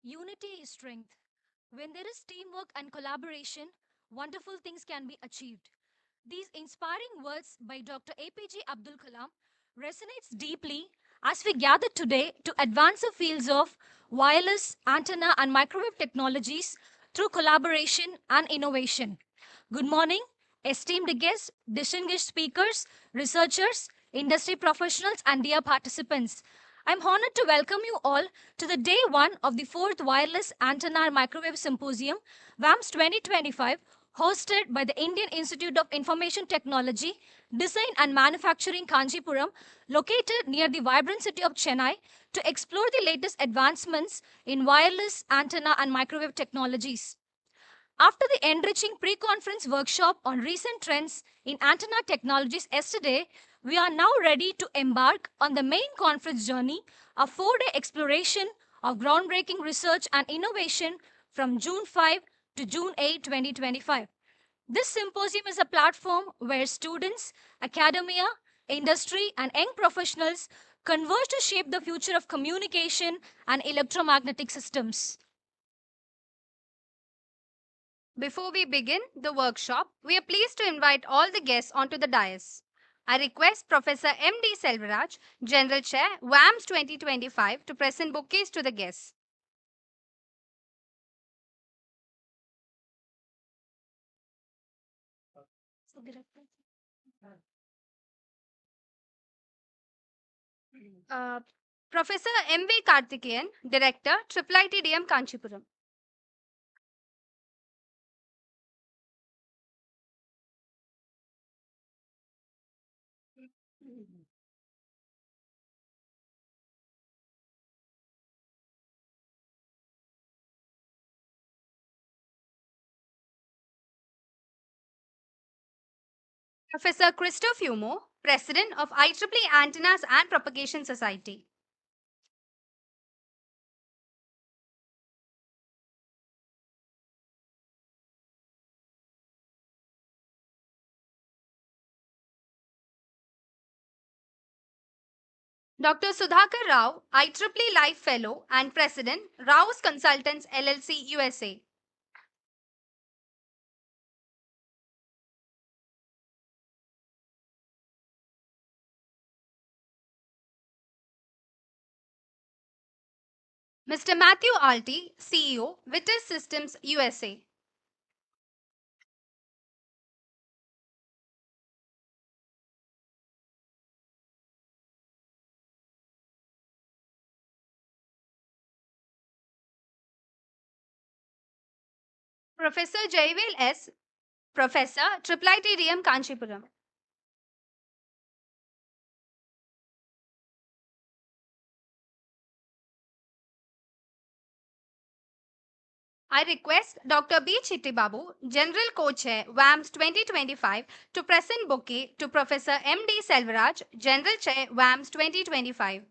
Unity is strength. When there is teamwork and collaboration, wonderful things can be achieved. These inspiring words by Dr. APJ Abdul Kalam resonates deeply as we gather today to advance the fields of wireless, antenna and microwave technologies through collaboration and innovation. Good morning, esteemed guests, distinguished speakers, researchers, industry professionals and dear participants. I'm honored to welcome you all to the day one of the fourth Wireless Antenna and Microwave Symposium, WAMS 2025, hosted by the Indian Institute of Information Technology, Design and Manufacturing Kancheepuram, located near the vibrant city of Chennai, to explore the latest advancements in wireless, antenna, and microwave technologies. After the enriching pre conference workshop on recent trends in antenna technologies yesterday, we are now ready to embark on the main conference journey, a 4-day exploration of groundbreaking research and innovation from June 5 to June 8, 2025. This symposium is a platform where students, academia, industry, and young professionals converge to shape the future of communication and electromagnetic systems. Before we begin the workshop, we are pleased to invite all the guests onto the dais. I request Professor M.D. Selvaraj, General Chair, WAMS 2025, to present bouquets to the guests. Uh, Professor M.V. Karthikeyan, Director, IIITDM Kancheepuram. Professor Christoph Humo, President of IEEE Antennas and Propagation Society. Dr. Sudhakar Rao, IEEE Life Fellow and President, Rao's Consultants LLC USA. Mr. Matthew Alty, CEO, Vitis Systems USA. Professor Jaivel S., Professor, IIIT Kancheepuram. I request Dr. B. Chittibabu, General Co-Chair, WAMS 2025, to present bouquet to Professor M. D. Selvaraj, General Chair, WAMS 2025.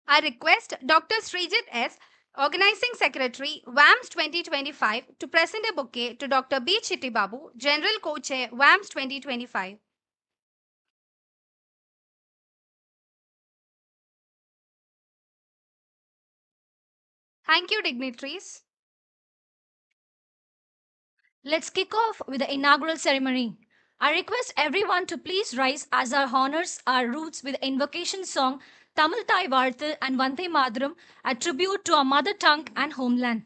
I request Dr. Srijit S., Organizing Secretary, WAMS 2025, to present a bouquet to Dr. B. Chittibabu, General Co-Chair, WAMS 2025. Thank you, dignitaries. Let's kick off with the inaugural ceremony. I request everyone to please rise as our honors our roots with invocation song Tamil Thai Varthu and Vande Madaram, a tribute to our mother tongue and homeland.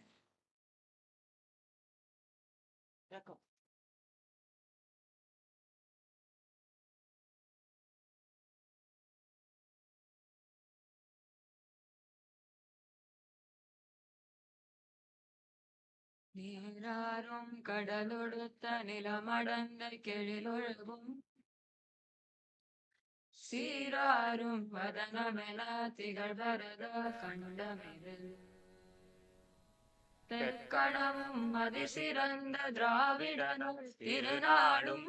நீராறும் கடலொடுத்த நிலமடந்த கெழிலொழுகும் சீராரும் வதனமென திகழ்வரத கண்டமிதில் தெற்கடவும் அதிசிறந்த திராவிடனும் திருநாடும்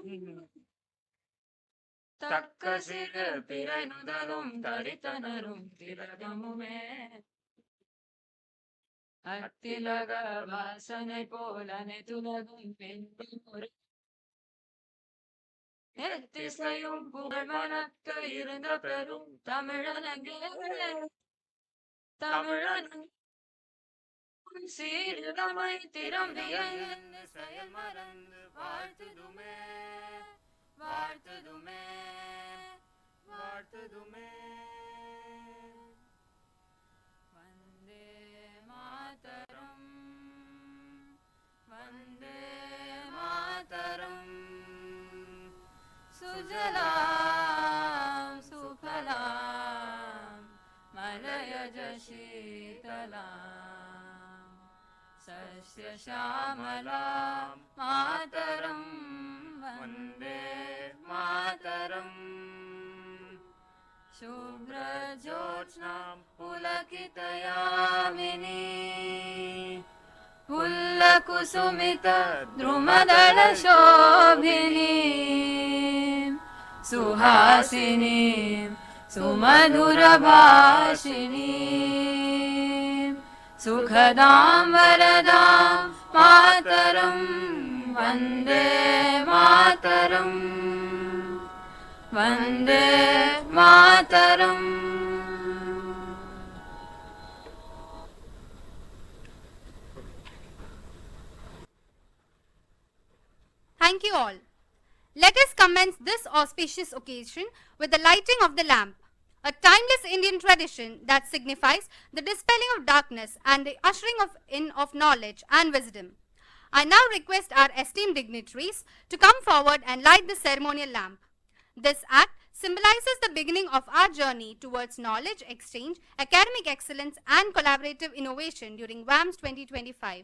தக்க சிறு பிறை நுதலும் தரித்தனரும் திலகமுமே அத்திலக வாசனை போல அனைத்துலகும் பெண்ணும் ஒரு எத்திசையும் புகழ் மணக்க இருந்த பெரும் தமிழனங்கே தமிழன் சீரிடமை திறம்பிய செயல் மறந்து வாழ்த்துதுமே வாழ்த்துதுமே வாழ்த்துதுமே வந்தே மாதரம் வந்தே மாதரம் सुजलां सुफलां मलयज शीतलां सस्यश्यामलां मातरं वन्दे मातरम् शुभ्रज्योत्स्नां पुलकितयामिनी पुल्लकुसुमित द्रुमदल शोभिनी सुहासिनी सुमधुरभाषिणी सुखदां वरदां मातरं Vande Mataram Vande Mataram Thank you all. Let us commence this auspicious occasion with the lighting of the lamp, a timeless Indian tradition that signifies the dispelling of darkness and the ushering in of knowledge and wisdom. I now request our esteemed dignitaries to come forward and light the ceremonial lamp. This act symbolizes the beginning of our journey towards knowledge exchange, academic excellence and collaborative innovation during WAMS 2025.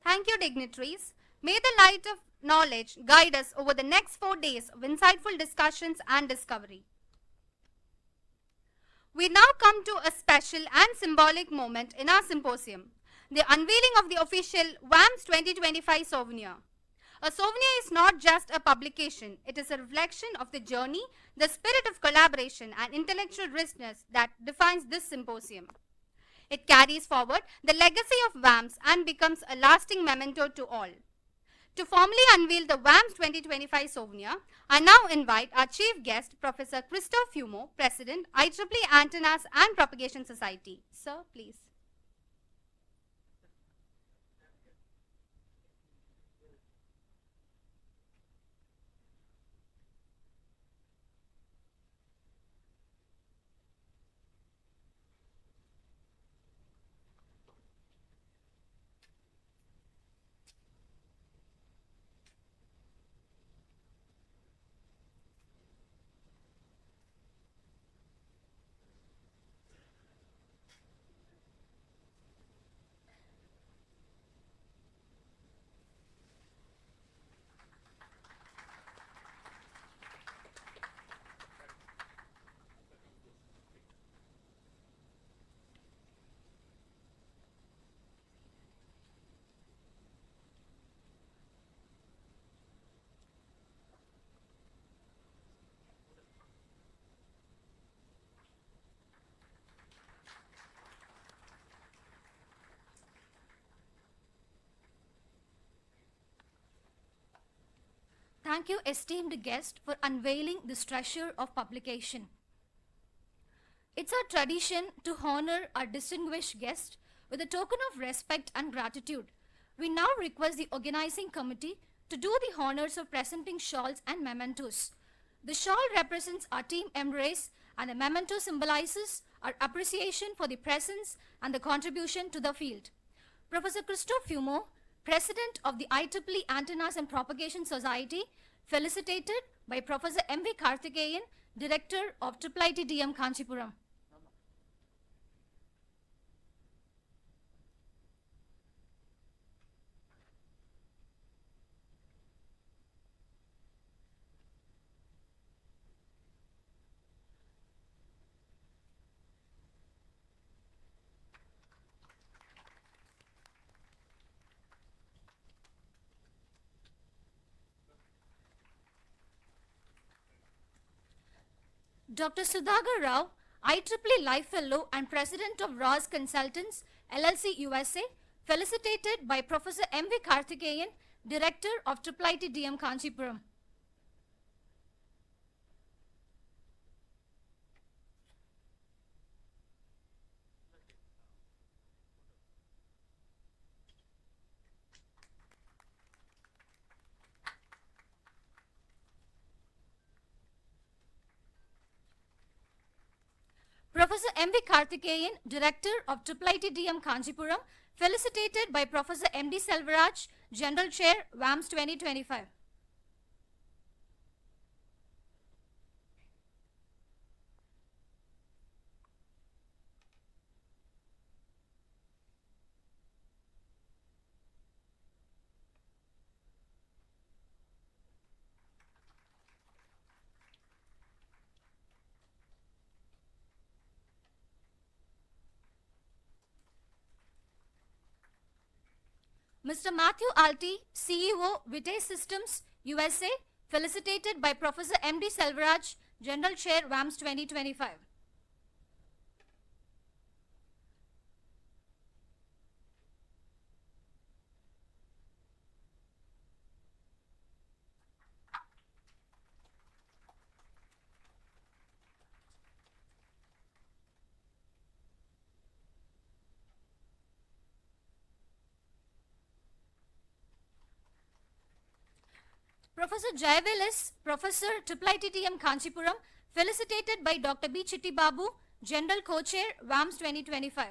Thank you, dignitaries. May the light of knowledge guide us over the next 4 days of insightful discussions and discovery. We now come to a special and symbolic moment in our symposium, the unveiling of the official WAMS 2025 Sovenir. A souvenir is not just a publication, it is a reflection of the journey, the spirit of collaboration and intellectual richness that defines this symposium. It carries forward the legacy of WAMS and becomes a lasting memento to all. To formally unveil the WAMS 2025 Souvenir, I now invite our chief guest, Professor Christophe Fumeau, President, IEEE Antennas and Propagation Society. Sir, please. Thank you, esteemed guest, for unveiling this treasure of publication. It's our tradition to honor our distinguished guest with a token of respect and gratitude. We now request the organizing committee to do the honors of presenting shawls and mementos. The shawl represents our team embrace and the memento symbolizes our appreciation for the presence and the contribution to the field. Professor Christophe Fumeau, President of the IEEE Antennas and Propagation Society, felicitated by Professor M.V. Karthikeyan, Director of IIIT-DM Kancheepuram. Dr. Sudhagar Rao, IEEE Life Fellow and President of Ross Consultants, LLC USA, felicitated by Professor M.V. Karthikeyan, Director of IIIT-DM Kancheepuram. Professor M.V. Karthikeyan, Director of IIIT-DM Kancheepuram, felicitated by Professor M.D. Selvaraj, General Chair, WAMS 2025. Mr. Matthew Alty, CEO, Vitae Systems, USA, felicitated by Professor M.D. Selvaraj, General Chair, WAMS 2025. Professor Jayvelis, Professor IIIT-DM Kancheepuram, felicitated by Dr. B. Chitti Babu, General Co-Chair, WAMS 2025.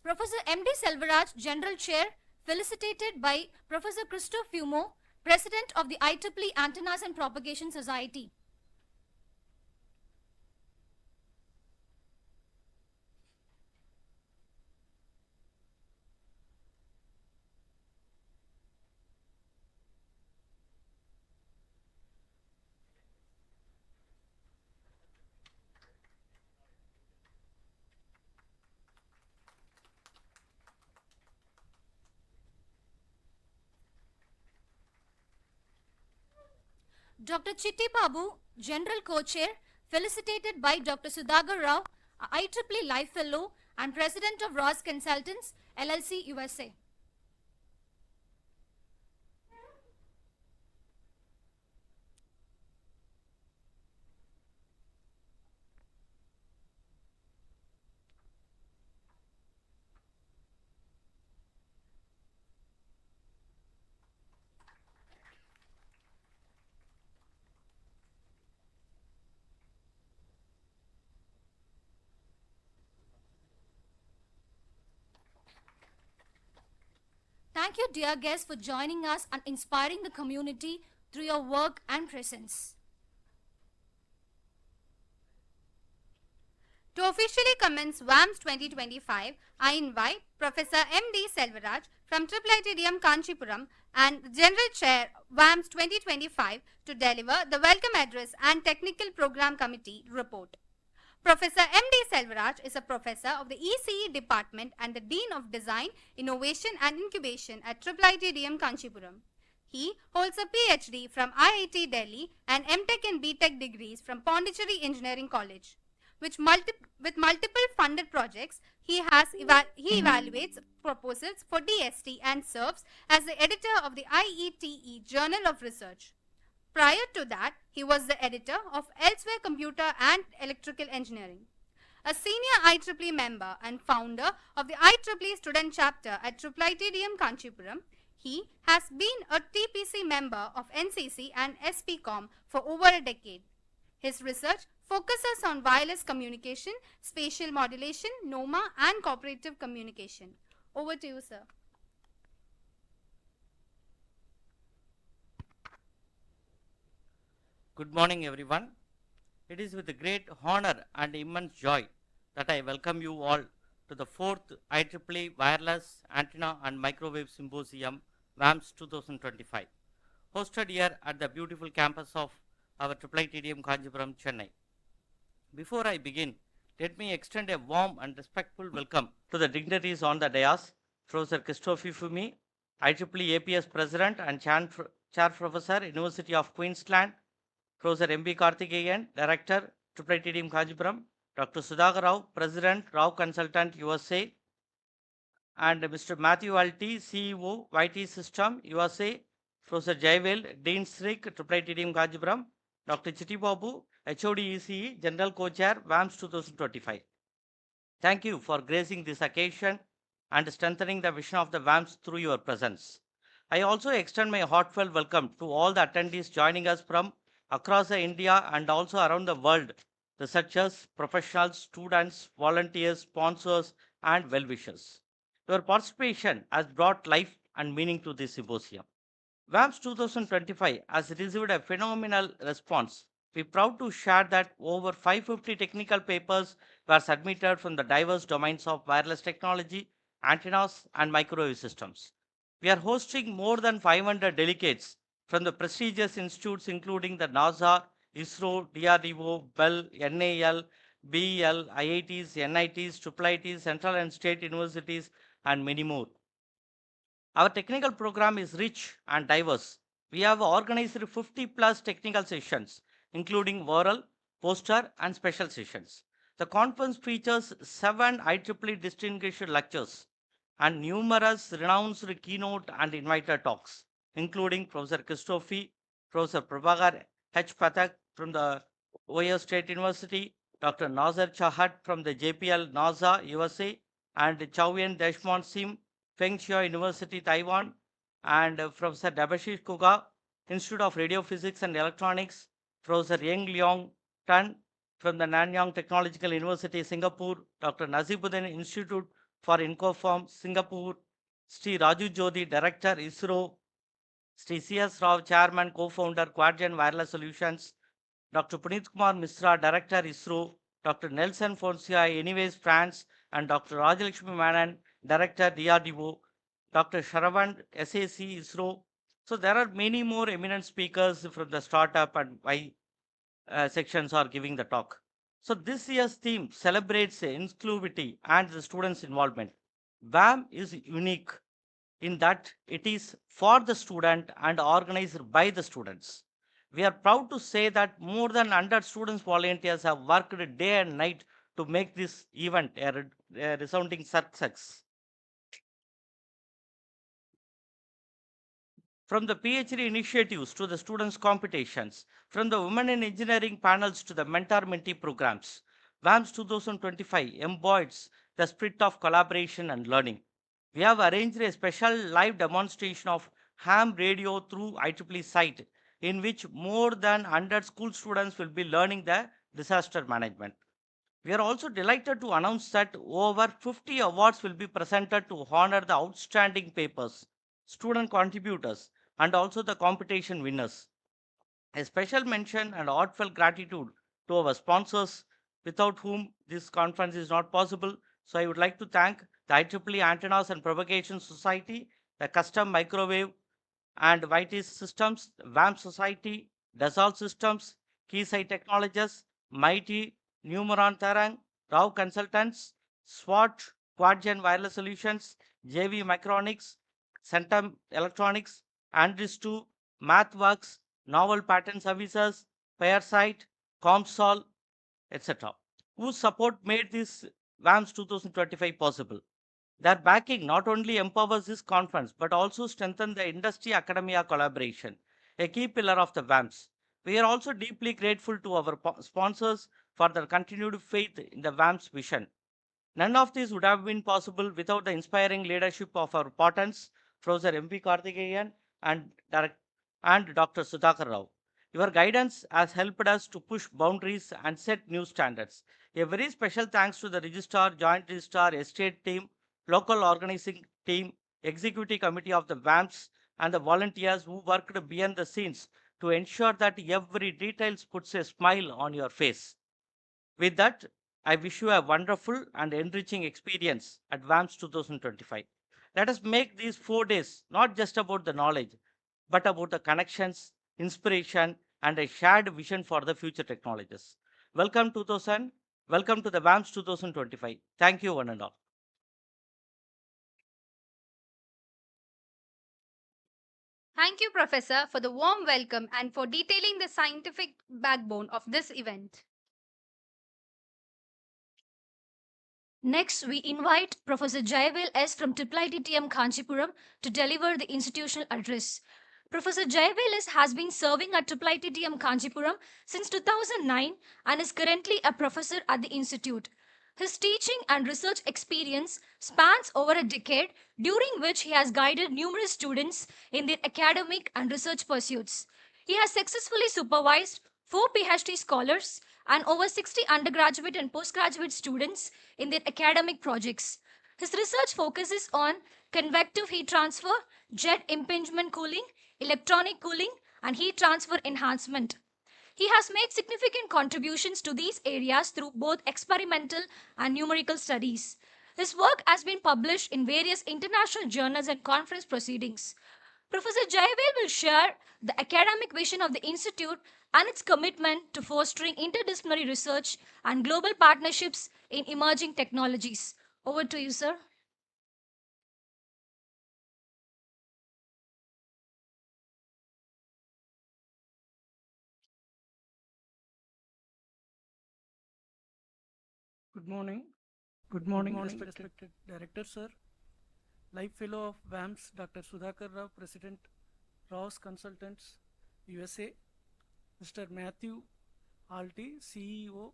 Professor M.D. Selvaraj, General Chair, felicitated by Professor Christophe Fumo, President of the IEEE Antennas and Propagation Society. Dr. Chitti Babu, General Co-Chair, felicitated by Dr. Sudhagar Rao, IEEE Life Fellow and President of Ross Consultants, LLC, USA. Thank you, dear guests, for joining us and inspiring the community through your work and presence. To officially commence WAMS 2025, I invite Professor M.D. Selvaraj from IIITDM Kancheepuram and the General Chair WAMS 2025 to deliver the Welcome Address and Technical Program Committee report. Professor M.D. Selvaraj is a professor of the ECE Department and the Dean of Design, Innovation and Incubation at IIITDM Kancheepuram. He holds a PhD from IIT Delhi and MTech and BTech degrees from Pondicherry Engineering College. With multiple funded projects, he evaluates proposals for DST and serves as the editor of the IETE Journal of Research. Prior to that, he was the editor of Elsewhere Computer and Electrical Engineering. A senior IEEE member and founder of the IEEE student chapter at IIITDM Kancheepuram, he has been a TPC member of NCC and SPCOM for over a decade. His research focuses on wireless communication, spatial modulation, NOMA, and cooperative communication. Over to you, sir. Good morning, everyone. It is with great honor and immense joy that I welcome you all to the 4th IEEE Wireless Antenna and Microwave Symposium WAMS 2025, hosted here at the beautiful campus of our IIITDM Kancheepuram, Chennai. Before I begin, let me extend a warm and respectful welcome to the dignitaries on the dais, Professor Christophe Fumo, IEEE APS President and Chair Professor, University of Queensland, Professor M.B. Karthikeyan, Director, IIITDM Kancheepuram, Dr. Sudhagar Rao, President, Rao Consultant, USA, and Mr. Matthew Alti, CEO, YT System, USA, Professor Jaivel, Dean Srik, IIITDM Kancheepuram, Dr. Chitti Babu, HOD ECE, General Co-Chair, WAMS 2025. Thank you for gracing this occasion and strengthening the vision of the WAMS through your presence. I also extend my heartfelt welcome to all the attendees joining us from across India and also around the world, researchers, professionals, students, volunteers, sponsors, and well-wishers. Your participation has brought life and meaning to this symposium. WAMS 2025 has received a phenomenal response. We are proud to share that over 550 technical papers were submitted from the diverse domains of wireless technology, antennas, and microwave systems. We are hosting more than 500 delegates from the prestigious institutes including the NASA, ISRO, DRDO, Bell, NAL, BEL, IITs, NITs, IIITs, central and state universities, and many more. Our technical program is rich and diverse. We have organized 50 plus technical sessions, including oral, poster, and special sessions. The conference features 7 IEEE distinguished lectures and numerous renounced keynote and invited talks, including Professor Christophe, Professor Prabhakar H. Pathak from the Ohio State University, Dr. Nazar Chahat from the JPL NASA USA, and Chow-Yen Deshmont Sim, Feng Xiao University, Taiwan, and Professor Debashish Kuga, Institute of Radio Physics and Electronics, Professor Yeng Leong Tan from the Nanyang Technological University, Singapore, Dr. Nazibuddin Institute for Incoform, Singapore, Sri Raju Jyoti, Director, ISRO, Sri C.S. Rao, Chairman, Co-founder, Quadrant Wireless Solutions, Dr. Puneet Kumar Misra, Director, ISRO, Dr. Nelson Foncia, Anyways, France, and Dr. Rajalakshmi Menon, Director, DRDO, Dr. Sharavan, SAC, ISRO. So there are many more eminent speakers from the startup and Y sections are giving the talk. So this year's theme celebrates inclusivity and the students' involvement. WAM is unique in that it is for the student and organized by the students. We are proud to say that more than 100 students volunteers have worked day and night to make this event a resounding success. From the PhD initiatives to the students' competitions, from the Women in Engineering panels to the mentor-mentee programs, WAMS 2025 embodies the spirit of collaboration and learning. We have arranged a special live demonstration of ham radio through IEEE site in which more than 100 school students will be learning the disaster management. We are also delighted to announce that over 50 awards will be presented to honor the outstanding papers, student contributors, and also the competition winners. A special mention and heartfelt gratitude to our sponsors, without whom this conference is not possible. So I would like to thank the IEEE Antennas and Propagation Society, the Custom Microwave and Vitis Systems, WAM Society, Dassault Systems, Keysight Technologies, Mighty, Numeron Tarang, Rao Consultants, SWAT, Quadgen Wireless Solutions, JV Micronics, Centum Electronics, Andris2, MathWorks, Novel Pattern Services, Pearsight, ComSol, etc., whose support made this WAMS 2025 possible. Their backing not only empowers this conference but also strengthens the industry academia collaboration, a key pillar of the WAMS. We are also deeply grateful to our sponsors for their continued faith in the WAMS vision. None of this would have been possible without the inspiring leadership of our patents, Professor M.P. Karthikeyan and, and Dr. Sudhakar Rao. Your guidance has helped us to push boundaries and set new standards. A very special thanks to the Registrar, Joint Registrar, Estate team, local organizing team, Executive Committee of the WAMS, and the volunteers who worked behind the scenes to ensure that every detail puts a smile on your face. With that, I wish you a wonderful and enriching experience at WAMS 2025. Let us make these 4 days not just about the knowledge, but about the connections, inspiration, and a shared vision for the future technologies. Welcome 2000. Welcome to the WAMS 2025. Thank you, one and all. Thank you, Professor, for the warm welcome and for detailing the scientific backbone of this event. Next, we invite Professor Jayavel S. from IIITM Kancheepuram to deliver the institutional address. Professor Jayavel S. has been serving at IIITM Kancheepuram since 2009 and is currently a professor at the institute. His teaching and research experience spans over a decade, during which he has guided numerous students in their academic and research pursuits. He has successfully supervised 4 PhD scholars and over 60 undergraduate and postgraduate students in their academic projects. His research focuses on convective heat transfer, jet impingement cooling, electronic cooling, and heat transfer enhancement. He has made significant contributions to these areas through both experimental and numerical studies. His work has been published in various international journals and conference proceedings. Professor Jayawel will share the academic vision of the Institute and its commitment to fostering interdisciplinary research and global partnerships in emerging technologies. Over to you, sir. Good morning. Good morning, respected Director, sir. Life Fellow of WAMS, Dr. Sudhakar Rao, President, Rao's Consultants, USA. Mr. Matthew Alty, CEO,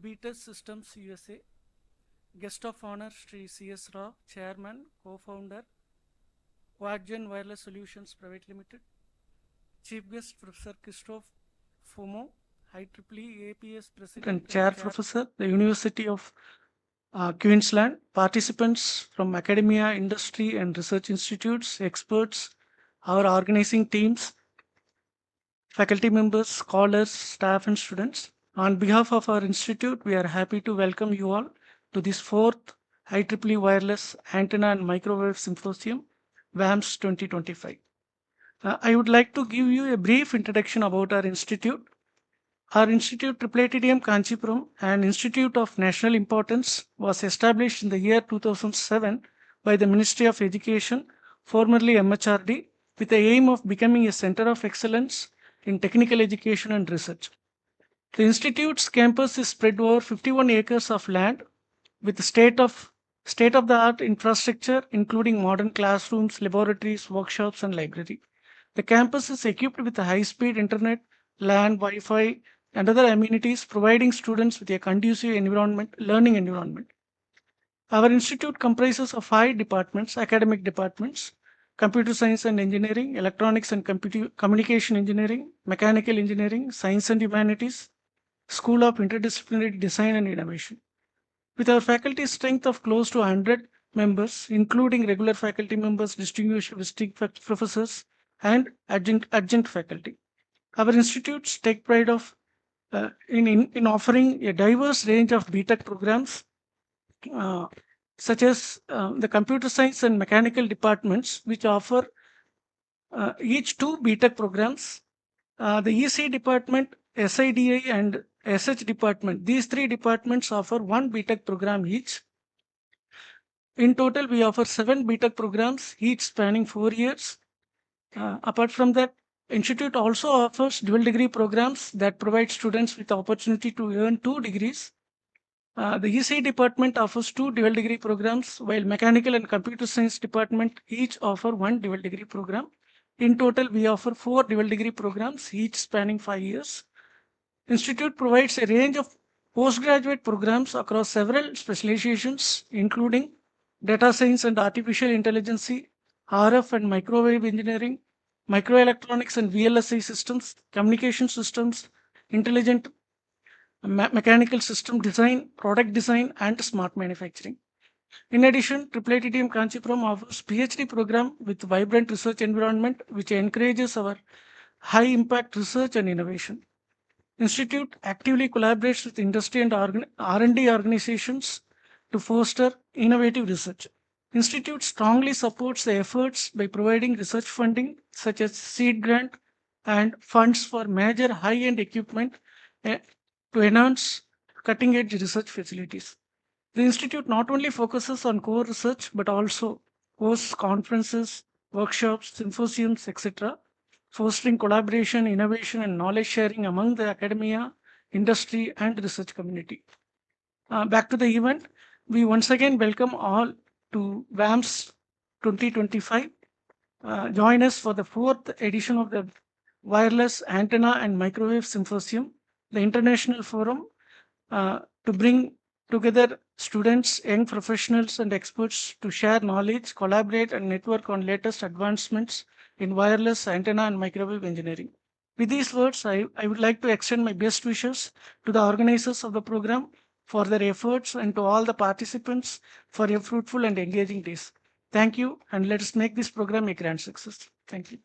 Beaters Systems, USA. Guest of Honor, Sri C.S. Rao, Chairman, Co-founder, Quadgen Wireless Solutions Private Limited. Chief Guest, Professor Christophe Fumo, IEEE APS President and Chair Professor, the University of Queensland, participants from academia, industry, and research institutes, experts, our organizing teams, faculty members, scholars, staff, and students. On behalf of our institute, we are happy to welcome you all to this fourth IEEE Wireless Antenna and Microwave Symposium, WAMS 2025. I would like to give you a brief introduction about our institute. Our institute, IIITM Kancheepuram, an institute of national importance, was established in the year 2007 by the Ministry of Education, formerly MHRD, with the aim of becoming a center of excellence in technical education and research. The institute's campus is spread over 51 acres of land with state-of-the-art infrastructure, including modern classrooms, laboratories, workshops, and library. The campus is equipped with a high-speed internet, LAN, Wi-Fi, and other amenities, providing students with a conducive learning environment. Our institute comprises of 5 departments, academic departments: computer science and engineering, electronics and communication engineering, mechanical engineering, science and humanities, School of Interdisciplinary Design and Innovation. With our faculty strength of close to 100 members, including regular faculty members, distinguished visiting professors, and adjunct faculty. Our institutes take pride in offering a diverse range of BTech programs, such as the computer science and mechanical departments, which offer each 2 BTech programs. The EC department, SIDI, and SH department, these 3 departments offer 1 BTech program each. In total, we offer 7 BTech programs, each spanning 4 years. Apart from that, Institute also offers dual degree programs that provide students with the opportunity to earn 2 degrees. The EC department offers 2 dual degree programs, while Mechanical and Computer Science department each offer 1 dual degree program. In total, we offer 4 dual degree programs, each spanning 5 years. Institute provides a range of postgraduate programs across several specializations, including data science and artificial intelligence, RF and microwave engineering, microelectronics and VLSI systems, communication systems, intelligent mechanical system design, product design, and smart manufacturing. In addition, IIITM Kancheepuram offers PhD program with vibrant research environment, which encourages our high impact research and innovation. Institute actively collaborates with industry and R&D organizations to foster innovative research. Institute strongly supports the efforts by providing research funding such as seed grant and funds for major high-end equipment to enhance cutting-edge research facilities. The institute not only focuses on core research but also hosts conferences, workshops, symposiums, etc., fostering collaboration, innovation, and knowledge sharing among the academia, industry, and research community. Back to the event, we once again welcome all to WAMS 2025. Join us for the 4th edition of the Wireless Antenna and Microwave Symposium, the international forum to bring together students, young professionals, and experts to share knowledge, collaborate, and network on latest advancements in wireless antenna and microwave engineering. With these words, I would like to extend my best wishes to the organizers of the program for their efforts and to all the participants for your fruitful and engaging days. Thank you, and let us make this program a grand success. Thank you.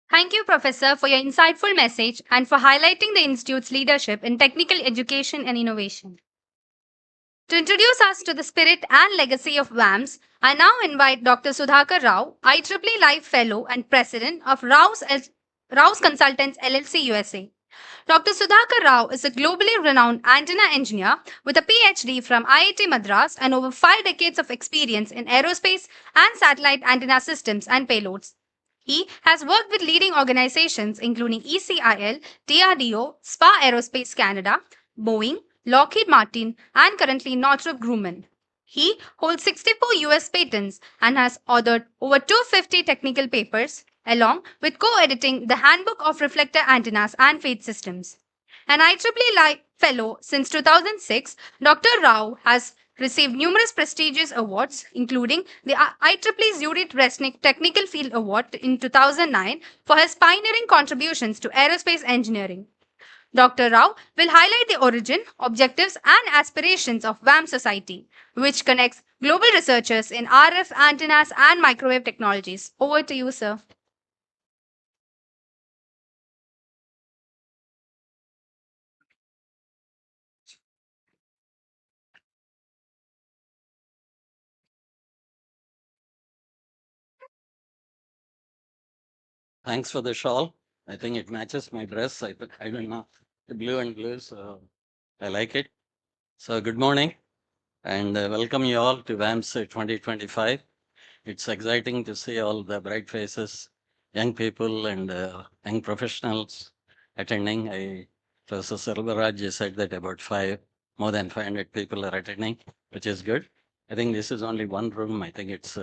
Thank you, Professor, for your insightful message and for highlighting the Institute's leadership in technical education and innovation. To introduce us to the spirit and legacy of WAMS, I now invite Dr. Sudhakar Rao, IEEE Life Fellow and President of Rao's Consultants LLC USA. Dr. Sudhakar Rao is a globally renowned antenna engineer with a PhD from IIT Madras and over 5 decades of experience in aerospace and satellite antenna systems and payloads. He has worked with leading organizations including ECIL, DRDO, SPA Aerospace Canada, Boeing, Lockheed Martin, and currently Northrop Grumman. He holds 64 US patents and has authored over 250 technical papers, along with co-editing the Handbook of Reflector Antennas and Phase Systems. An IEEE Life Fellow since 2006, Dr. Rao has received numerous prestigious awards, including the IEEE Zurich Resnick Technical Field Award in 2009 for his pioneering contributions to aerospace engineering. Dr. Rao will highlight the origin, objectives, and aspirations of WAMS Society, which connects global researchers in RF, antennas, and microwave technologies. Over to you, sir. Thanks for the shawl. I think it matches my dress. I don't know, the blue and blue, so I like it. So good morning and welcome you all to WAMS 2025. It's exciting to see all the bright faces, young people and young professionals attending. Professor Selvaraj said that about more than 500 people are attending, which is good. I think this is only one room. I think it's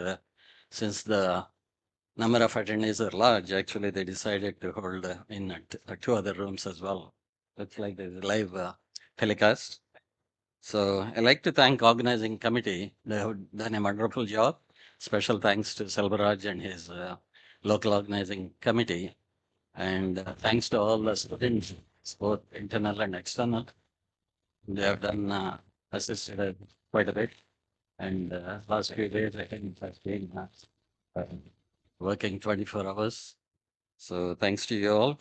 since the number of attendees are large, actually they decided to hold in two other rooms as well. Looks like there's a live telecast. So I'd like to thank organizing committee. They have done a wonderful job. Special thanks to Selvaraj and his local organizing committee. And thanks to all the students, both internal and external. They have done assisted quite a bit. And last few days, I think it has been working 24 hours. So thanks to you all.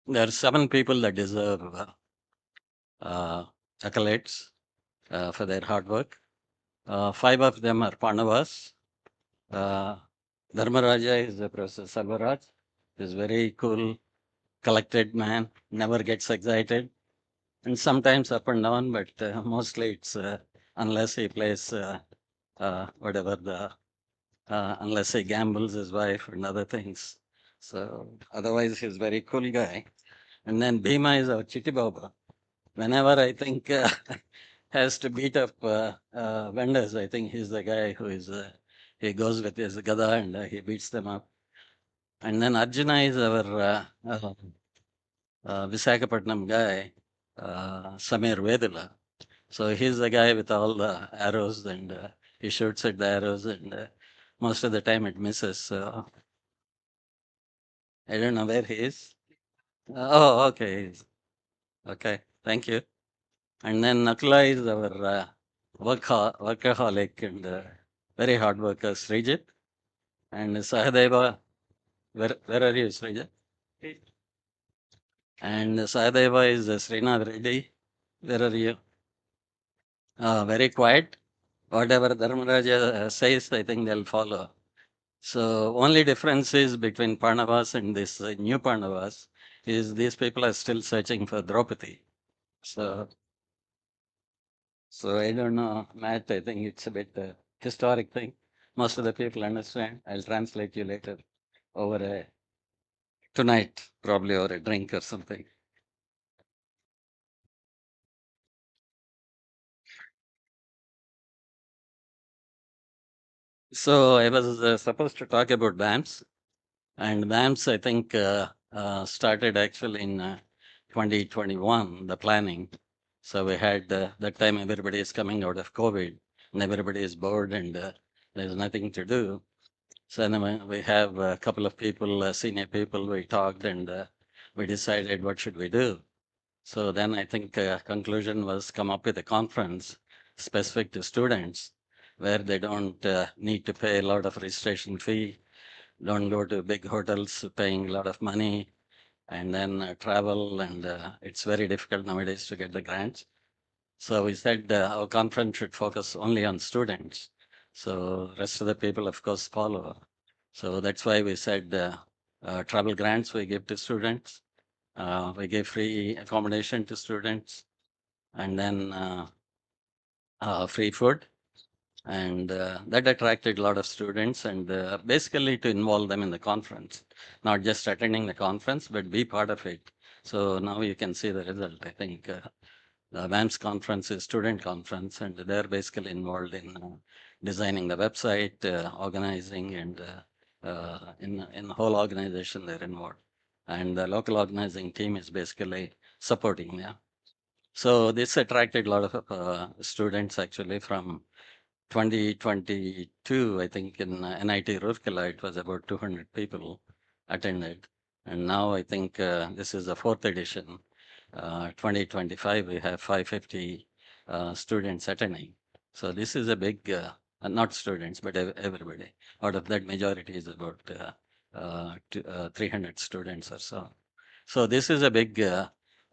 There are 7 people that deserve accolades for their hard work. 5 of them are Pandavas. Dharmaraja is Professor Salvaraj. He's very cool, collected man, never gets excited, and sometimes up and down, but mostly it's unless he plays whatever the unless he gambles his wife and other things. So otherwise, he's very cool guy. And then Bhima is our Chitti Baba. Whenever I think has to beat up vendors, I think he's the guy who is, he goes with his gada and he beats them up. And then Arjuna is our Visakhapatnam guy, Samir Vedula. So he's the guy with all the arrows and he shoots at the arrows and most of the time it misses. So I don't know where he is. Oh, okay. Okay, thank you. And then Nakula is our workaholic and very hard worker, Srijit. And Sahadeva, where are you, Srijit? And Sahadeva is Srinath Reddy. Where are you? Very quiet. Whatever Dharmaraja says, I think they'll follow. So only difference is between Pandavas and this new Pandavas is these people are still searching for Draupadi. So I don't know, Matt, I think it's a bit historic thing. Most of the people understand. I'll translate you later over tonight, probably over a drink or something. So I was supposed to talk about WAMS, and WAMS I think started actually in 2021, the planning. So we had that time everybody is coming out of COVID and everybody is bored and there's nothing to do. So then we have a couple of people, senior people, we talked and we decided what should we do. So then I think conclusion was come up with a conference specific to students where they don't need to pay a lot of registration fee, don't go to big hotels paying a lot of money, and then travel, and it's very difficult nowadays to get the grants. So we said our conference should focus only on students. So rest of the people, of course, follow. So that's why we said travel grants we give to students. We give free accommodation to students, and then free food. And that attracted a lot of students and basically to involve them in the conference, not just attending the conference, but be part of it. So now you can see the result. I think the WAMS conference is student conference, and they're basically involved in designing the website, organizing, and in the whole organization they're involved. And the local organizing team is basically supporting. Yeah. So this attracted a lot of students actually from 2022, I think in NIT Roorkela, it was about 200 people attended. And now I think this is the fourth edition. 2025, we have 550 students attending. So this is a big, not students, but everybody. Out of that, majority is about 300 students or so. So this is a big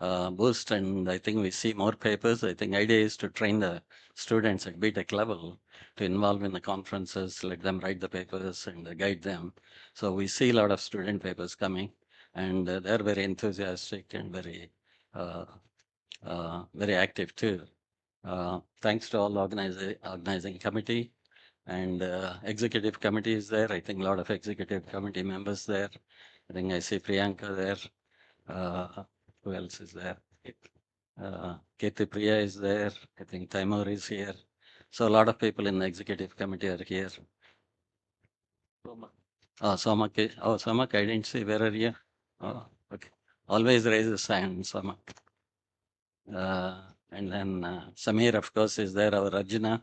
boost, and I think we see more papers. I think idea is to train the students at BTech level to involve in the conferences, let them write the papers and guide them. So we see a lot of student papers coming, and they're very enthusiastic and very active too. Thanks to all organizing committee and executive committee is there. I think a lot of executive committee members there. I think I see Priyanka there. Who else is there? Kethi Priya is there. I think Taimur is here. So a lot of people in the executive committee are here. Somak. Oh, Somak, I didn't see. Where are you? Oh, okay. Always raise his hand, Somak. And then Samir, of course, is there, our Arjuna.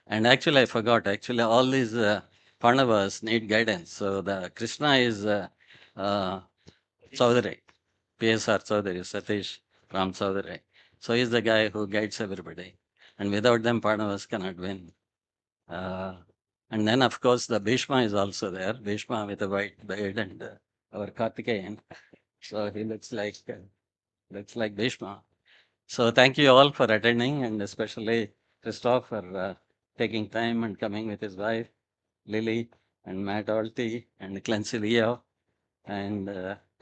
And actually, I forgot. Actually, all these Pandavas need guidance. So the Krishna is Chaudhary, PSR Chaudhary, Satish Ram Chaudhary. So he's the guy who guides everybody. And without them, Pandavas cannot win. And then, of course, the Bhishma is also there. Bhishma with a white beard and our Kartikeyan. So he looks like Bhishma. So thank you all for attending, and especially Christoph for taking time and coming with his wife, Lily, and Matt Alty, and Clancy Leo, and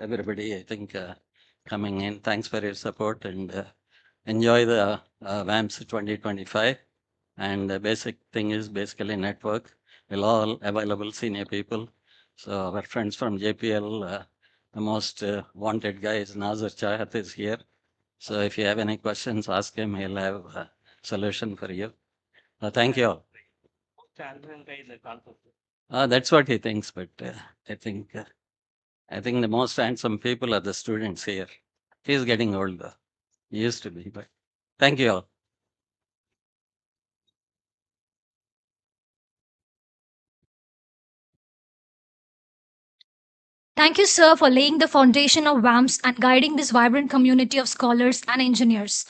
everybody, I think, coming in. Thanks for your support, and enjoy the WAMS 2025. And the basic thing is basically network. We'll all available senior people. So our friends from JPL, the most wanted guy is Nazar Chahat is here. So if you have any questions, ask him. He'll have a solution for you. Thank you all. That's what he thinks, but I think the most handsome people are the students here. He's getting older. He used to be, but thank you all. Thank you, sir, for laying the foundation of WAMS and guiding this vibrant community of scholars and engineers.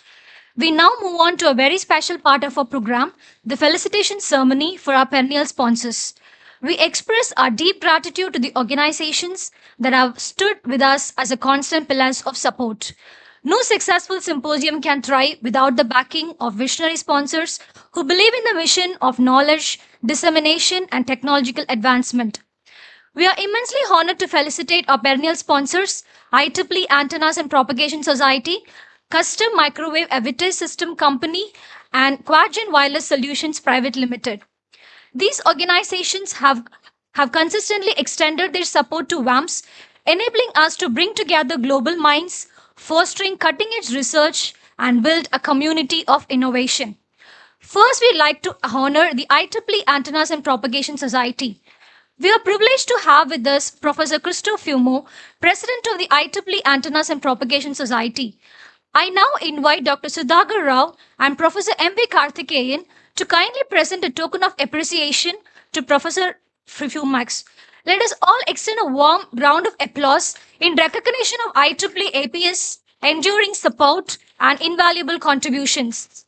We now move on to a very special part of our program, the felicitation ceremony for our perennial sponsors. We express our deep gratitude to the organizations that have stood with us as a constant pillars of support. No successful symposium can thrive without the backing of visionary sponsors who believe in the mission of knowledge, dissemination, and technological advancement. We are immensely honored to felicitate our perennial sponsors, IEEE Antennas and Propagation Society, Custom Microwave Avitis System Company, and Quadgen Wireless Solutions Private Limited. These organizations have consistently extended their support to WAMS, enabling us to bring together global minds, fostering cutting-edge research, and build a community of innovation. First, we'd like to honor the IEEE Antennas and Propagation Society. We are privileged to have with us Professor Christoph Fumo, President of the IEEE Antennas and Propagation Society. I now invite Dr. Sudhakar Rao and Professor M.V. Karthikeyan to kindly present a token of appreciation to Professor Fumax. Let us all extend a warm round of applause in recognition of IEEE APS enduring support and invaluable contributions.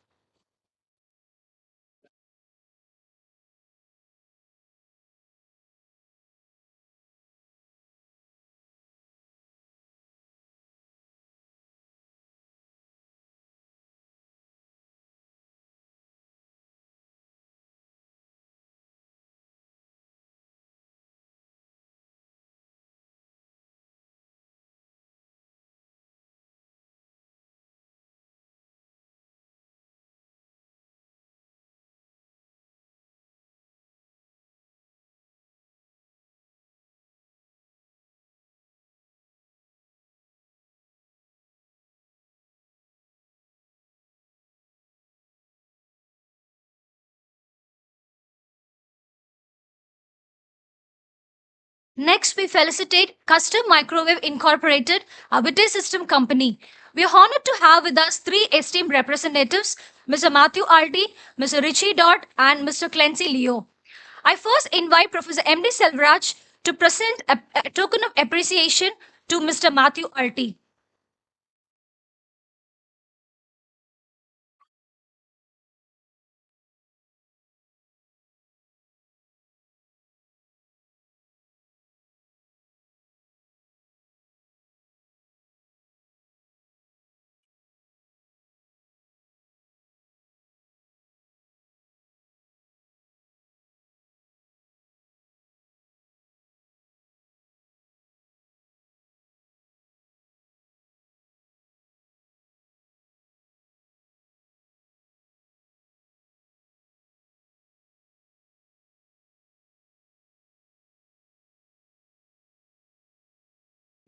Next, we felicitate Custom Microwave Incorporated, a British system company. We are honored to have with us three esteemed representatives, Mr. Matthew Aldi, Mr. Richie Dodd, and Mr. Clancy Leo. I first invite Professor M.D. Selvaraj to present a token of appreciation to Mr. Matthew Alti.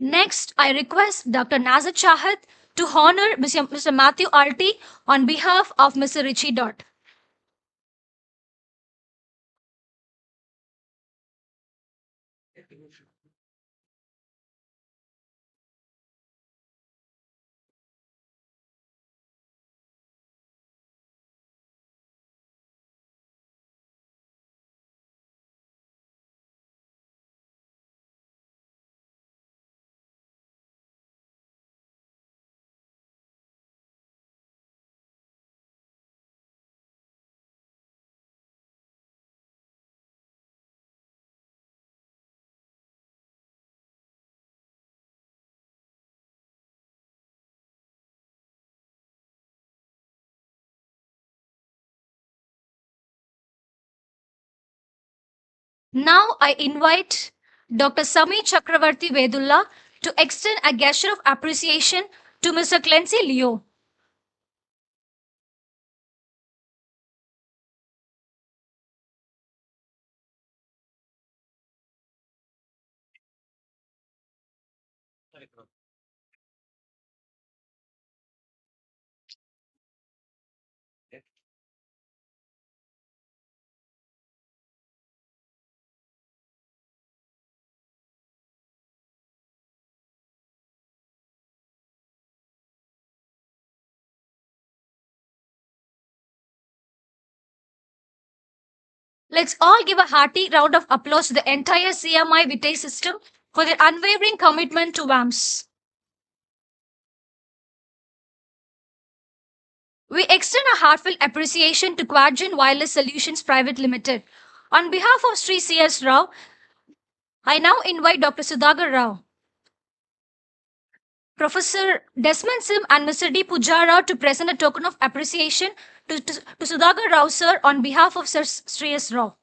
Next, I request Dr. Nazar Chahat to honor Mr. Matthew Alti on behalf of Mr. Richie Dot. Now I invite Dr. Sami Chakravarti Vedulla to extend a gesture of appreciation to Mr. Clancy Leo. Let's all give a hearty round of applause to the entire CMI Vitae system for their unwavering commitment to WAMS. We extend a heartfelt appreciation to Quadrant Wireless Solutions Private Limited. On behalf of Sri C.S. Rao, I now invite Dr. Sudhagar Rao, Professor Desmond Sim and Mr. D. Pujara to present a token of appreciation to Sudhagar Rao sir on behalf of Sir Sri S. Rao.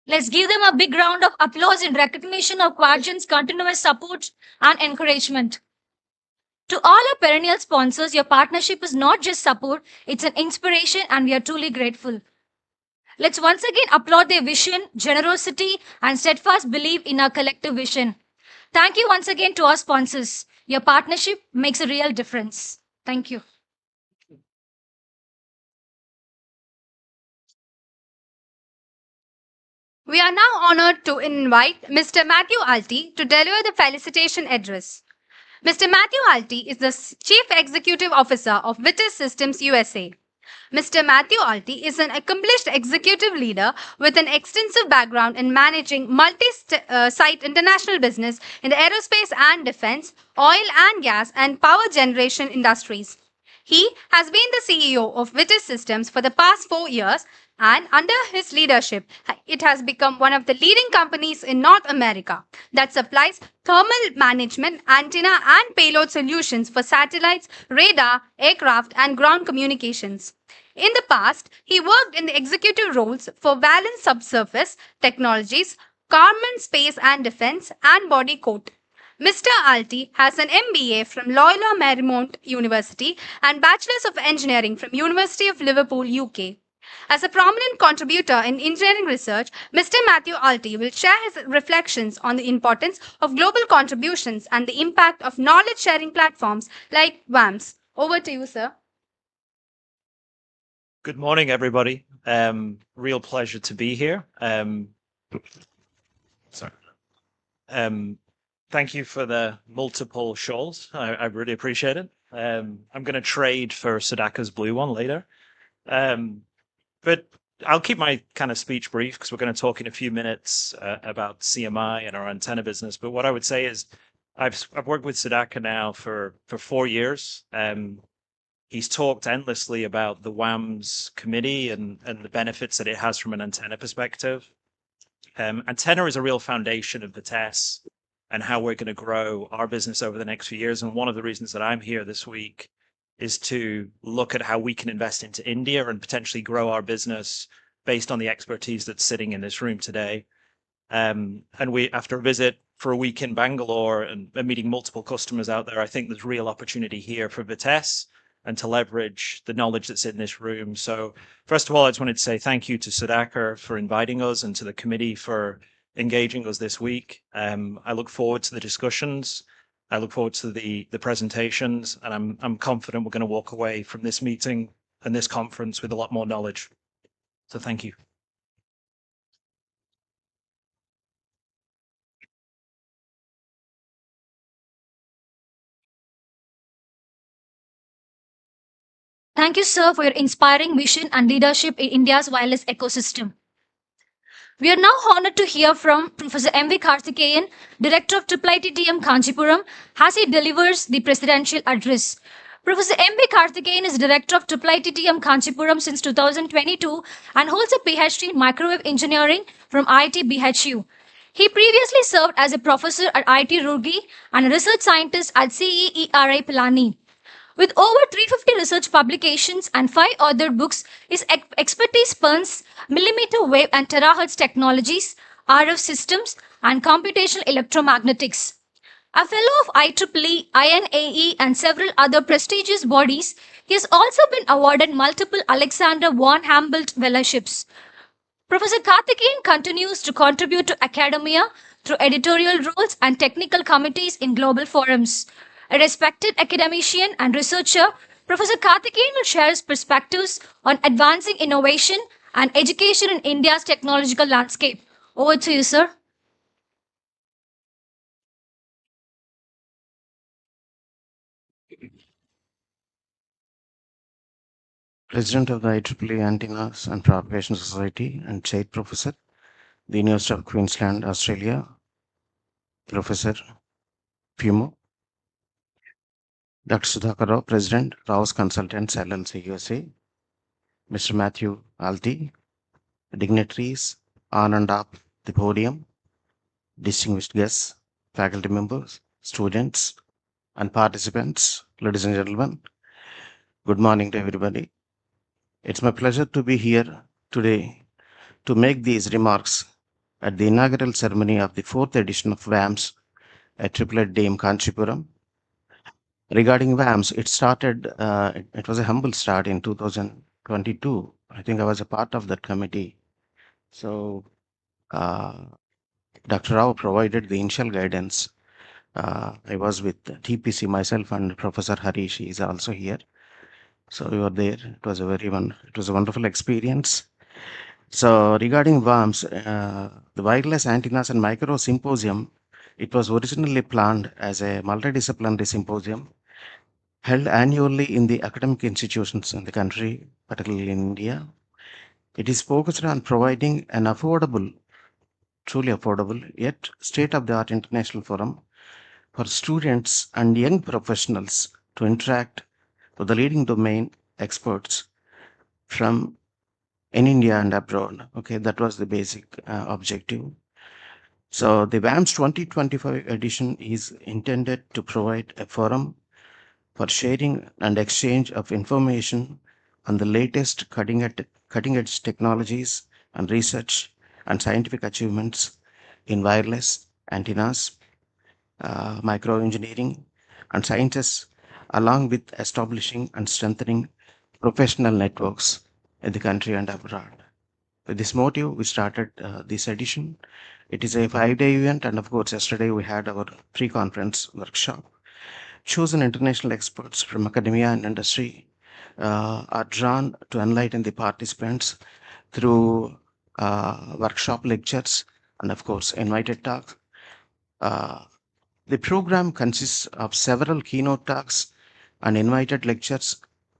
Let's give them a big round of applause in recognition of Quadrant's continuous support and encouragement. To all our perennial sponsors, your partnership is not just support, it's an inspiration, and we are truly grateful. Let's once again applaud their vision, generosity, and steadfast belief in our collective vision. Thank you once again to our sponsors. Your partnership makes a real difference. Thank you. We are now honored to invite Mr. Matthew Alti to deliver the felicitation address. Mr. Matthew Alti is the Chief Executive Officer of Vitis Systems USA. Mr. Matthew Alti is an accomplished executive leader with an extensive background in managing multi-site international business in the aerospace and defense, oil and gas, and power generation industries. He has been the CEO of Vitis Systems for the past 4 years, And under his leadership, it has become one of the leading companies in North America that supplies thermal management, antenna, and payload solutions for satellites, radar, aircraft, and ground communications. In the past, he worked in the executive roles for Valence Subsurface Technologies, Karman Space and Defense, and Body Coat. Mr. Alti has an MBA from Loyola Marymount University and Bachelor's of Engineering from University of Liverpool, UK. As a prominent contributor in engineering research, Mr. Matthew Alti will share his reflections on the importance of global contributions and the impact of knowledge sharing platforms like WAMS. Over to you, sir. Good morning, everybody. Real pleasure to be here. Sorry. Thank you for the multiple shawls. I really appreciate it. I'm going to trade for Sudhakar's blue one later. But I'll keep my kind of speech brief because we're going to talk in a few minutes about CMI and our antenna business. But what I would say is I've worked with Sudhakar now for 4 years. He's talked endlessly about the WAMS committee and the benefits that it has from an antenna perspective. Antenna is a real foundation of the TESS and how we're going to grow our business over the next few years. And one of the reasons that I'm here this week is to look at how we can invest into India and potentially grow our business based on the expertise that's sitting in this room today. And we, after a visit for a week in Bangalore and meeting multiple customers out there, I think there's real opportunity here for Vitesse and to leverage the knowledge that's in this room. So first of all, I just wanted to say thank you to Sudhakar for inviting us and to the committee for engaging us this week. I look forward to the discussions. I look forward to the presentations, and I'm confident we're going to walk away from this meeting and this conference with a lot more knowledge. So thank you. Thank you, sir, for your inspiring vision and leadership in India's wireless ecosystem. We are now honored to hear from Professor M.V. Karthikeyan, Director of IIITM Kancheepuram, as he delivers the presidential address. Professor M.V. Karthikeyan is Director of IIITM Kancheepuram since 2022 and holds a PhD in Microwave Engineering from IIT BHU. He previously served as a professor at IIT Roorkee and a research scientist at CEERI Pilani. With over 350 research publications and 5 authored books, his expertise spans millimeter wave and terahertz technologies, RF systems, and computational electromagnetics. A fellow of IEEE, INAE, and several other prestigious bodies, he has also been awarded multiple Alexander von Humboldt fellowships. Professor Karthikeyan continues to contribute to academia through editorial roles and technical committees in global forums. A respected academician and researcher, Professor Karthikeyan will share his perspectives on advancing innovation and education in India's technological landscape. Over to you, sir. President of the IEEE Antennas and Propagation Society and Chair Professor, the University of Queensland, Australia, Professor Fumo. Dr. Sudhakar Rao, President, Rao's Consultants LLC USA, Mr. Matthew Alti, dignitaries on and up the podium, distinguished guests, faculty members, students, and participants, ladies and gentlemen, good morning to everybody. It's my pleasure to be here today to make these remarks at the inaugural ceremony of the 4th edition of WAMS at IIITM Kancheepuram. Regarding WAMS, it started, it was a humble start in 2022. I think I was a part of that committee. So Dr. Rao provided the initial guidance. I was with TPC, myself, and Professor Harish is also here. So we were there. It was a wonderful experience. So regarding WAMS, the Wireless Antennas and Micro Symposium, it was originally planned as a multidisciplinary symposium held annually in the academic institutions in the country, particularly in India. It is focused on providing an affordable, truly affordable, yet state-of-the-art international forum for students and young professionals to interact with the leading domain experts from in India and abroad. Okay, that was the basic objective. So the WAMS 2025 edition is intended to provide a forum for sharing and exchange of information on the latest cutting-edge technologies and research and scientific achievements in wireless antennas, microengineering, and sciences, along with establishing and strengthening professional networks in the country and abroad. With this motive, we started this edition. It is a 5-day event, and of course, yesterday we had our pre-conference workshop. Chosen international experts from academia and industry are drawn to enlighten the participants through workshop lectures and, of course, invited talks. The program consists of several keynote talks and invited lectures,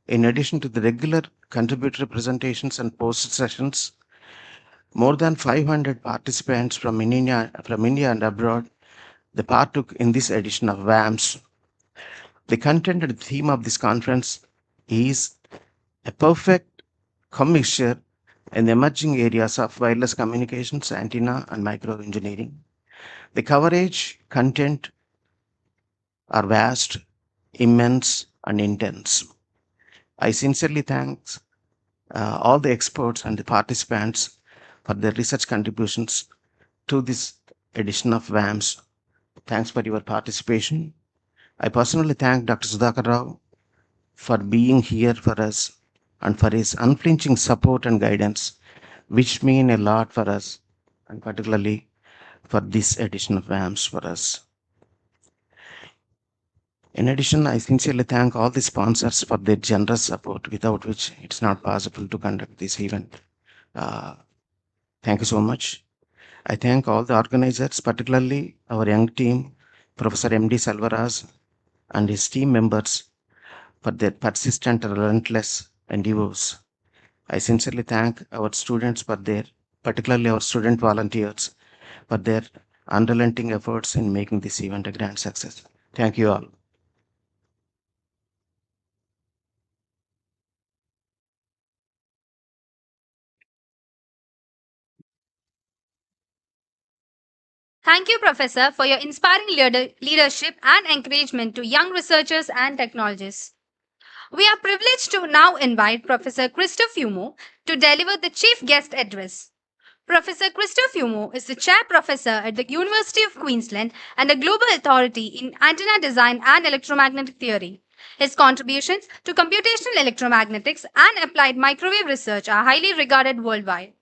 in addition to the regular contributory presentations and post sessions. More than 500 participants from India and abroad they partook in this edition of WAMS. The content and theme of this conference is a perfect commixture in the emerging areas of wireless communications, antenna, and microengineering. The coverage, content are vast, immense, and intense. I sincerely thank all the experts and the participants for their research contributions to this edition of WAMS. Thanks for your participation. I personally thank Dr. Sudhakar Rao for being here for us and for his unflinching support and guidance, which mean a lot for us, and particularly for this edition of WAMS for us. In addition, I sincerely thank all the sponsors for their generous support, without which it's not possible to conduct this event. Thank you so much. I thank all the organizers, particularly our young team, Professor M.D. Selvaraj and his team members, for their persistent and relentless endeavors. I sincerely thank our students for their, particularly our student volunteers, for their unrelenting efforts in making this event a grand success. Thank you all. Thank you, Professor, for your inspiring leadership and encouragement to young researchers and technologists. We are privileged to now invite Professor Christophe Fumo to deliver the chief guest address. Professor Christophe Fumo is the chair professor at the University of Queensland and a global authority in antenna design and electromagnetic theory. His contributions to computational electromagnetics and applied microwave research are highly regarded worldwide.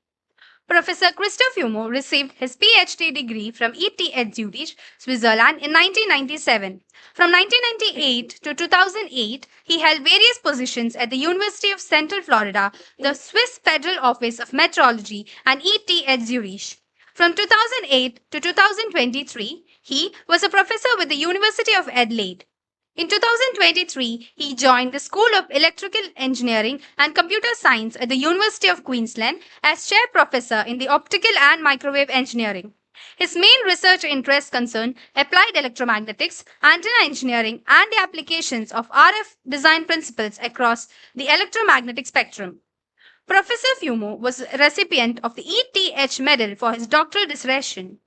Professor Christophe Fumo received his PhD degree from ETH Zurich, Switzerland in 1997. From 1998 to 2008, he held various positions at the University of Central Florida, the Swiss Federal Office of Metrology, and ETH Zurich. From 2008 to 2023, he was a professor with the University of Adelaide. In 2023, he joined the School of Electrical Engineering and Computer Science at the University of Queensland as chair professor in the Optical and Microwave Engineering. His main research interests concern applied electromagnetics, antenna engineering, and the applications of RF design principles across the electromagnetic spectrum. Professor Fumo was a recipient of the ETH Medal for his doctoral dissertation.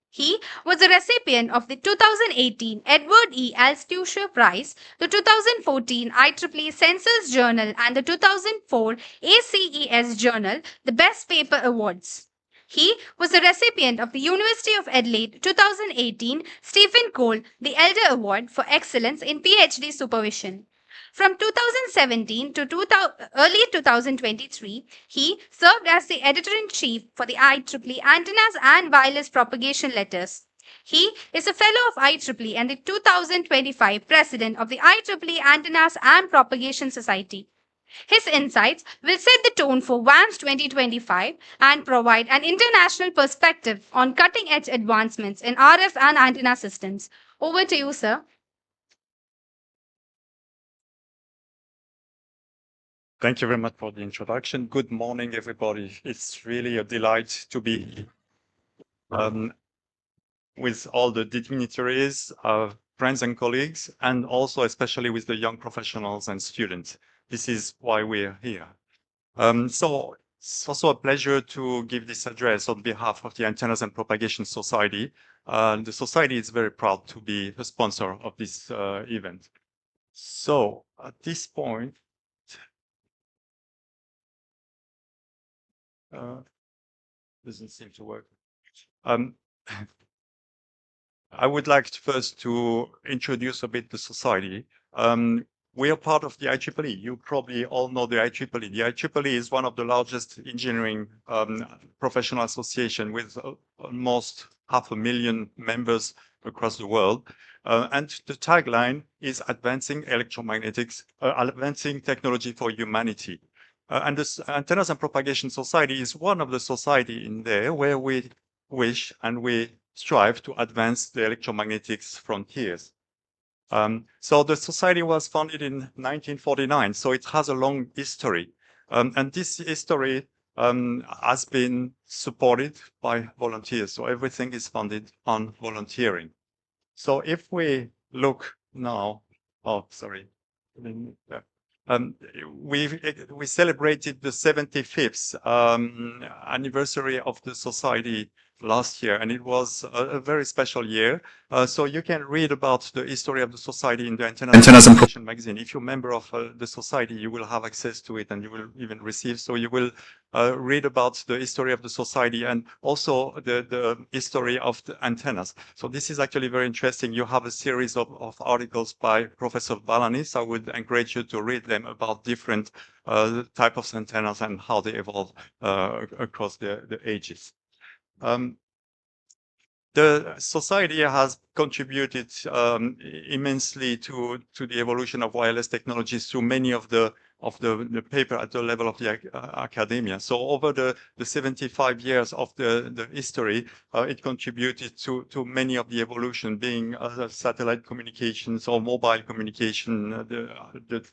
He was a recipient of the 2018 Edward E. Althusser Prize, the 2014 IEEE Census Journal, and the 2004 ACES Journal, the Best Paper Awards. He was a recipient of the University of Adelaide 2018 Stephen Cole the Elder Award for Excellence in PhD Supervision. From 2017 to early 2023, he served as the editor-in-chief for the IEEE Antennas and Wireless Propagation Letters. He is a fellow of IEEE and the 2025 president of the IEEE Antennas and Propagation Society. His insights will set the tone for WAMS 2025 and provide an international perspective on cutting-edge advancements in RF and antenna systems. Over to you, sir. Thank you very much for the introduction. Good morning, everybody. It's really a delight to be with all the dignitaries, friends and colleagues, and also especially with the young professionals and students. This is why we're here. So It's also a pleasure to give this address on behalf of the Antennas and Propagation Society. The Society is very proud to be the sponsor of this event. So at this point, doesn't seem to work. I would like first to introduce a bit the society. We are part of the IEEE. You probably all know the IEEE. The IEEE is one of the largest engineering professional association with almost 500,000 members across the world. And the tagline is advancing electromagnetics, advancing technology for humanity. And this Antennas and Propagation Society is one of the society in there where we wish and we strive to advance the electromagnetics frontiers. So the society was founded in 1949, so it has a long history. And this history has been supported by volunteers. So everything is funded on volunteering. So if we look now, we celebrated the 75th anniversary of the society last year, and it was a very special year. So you can read about the history of the society in the Antennas and Propagation magazine. If you're a member of the society, you will have access to it, and you will even receive. So you will read about the history of the society and also the history of the antennas. So this is actually very interesting. You have a series of articles by Professor Balanis. I would encourage you to read them about different type of antennas and how they evolve across the ages. The society has contributed immensely to the evolution of wireless technologies through many of the paper at the level of the academia. So over the 75 years of the history, it contributed to many of the evolution, being satellite communications or mobile communication, the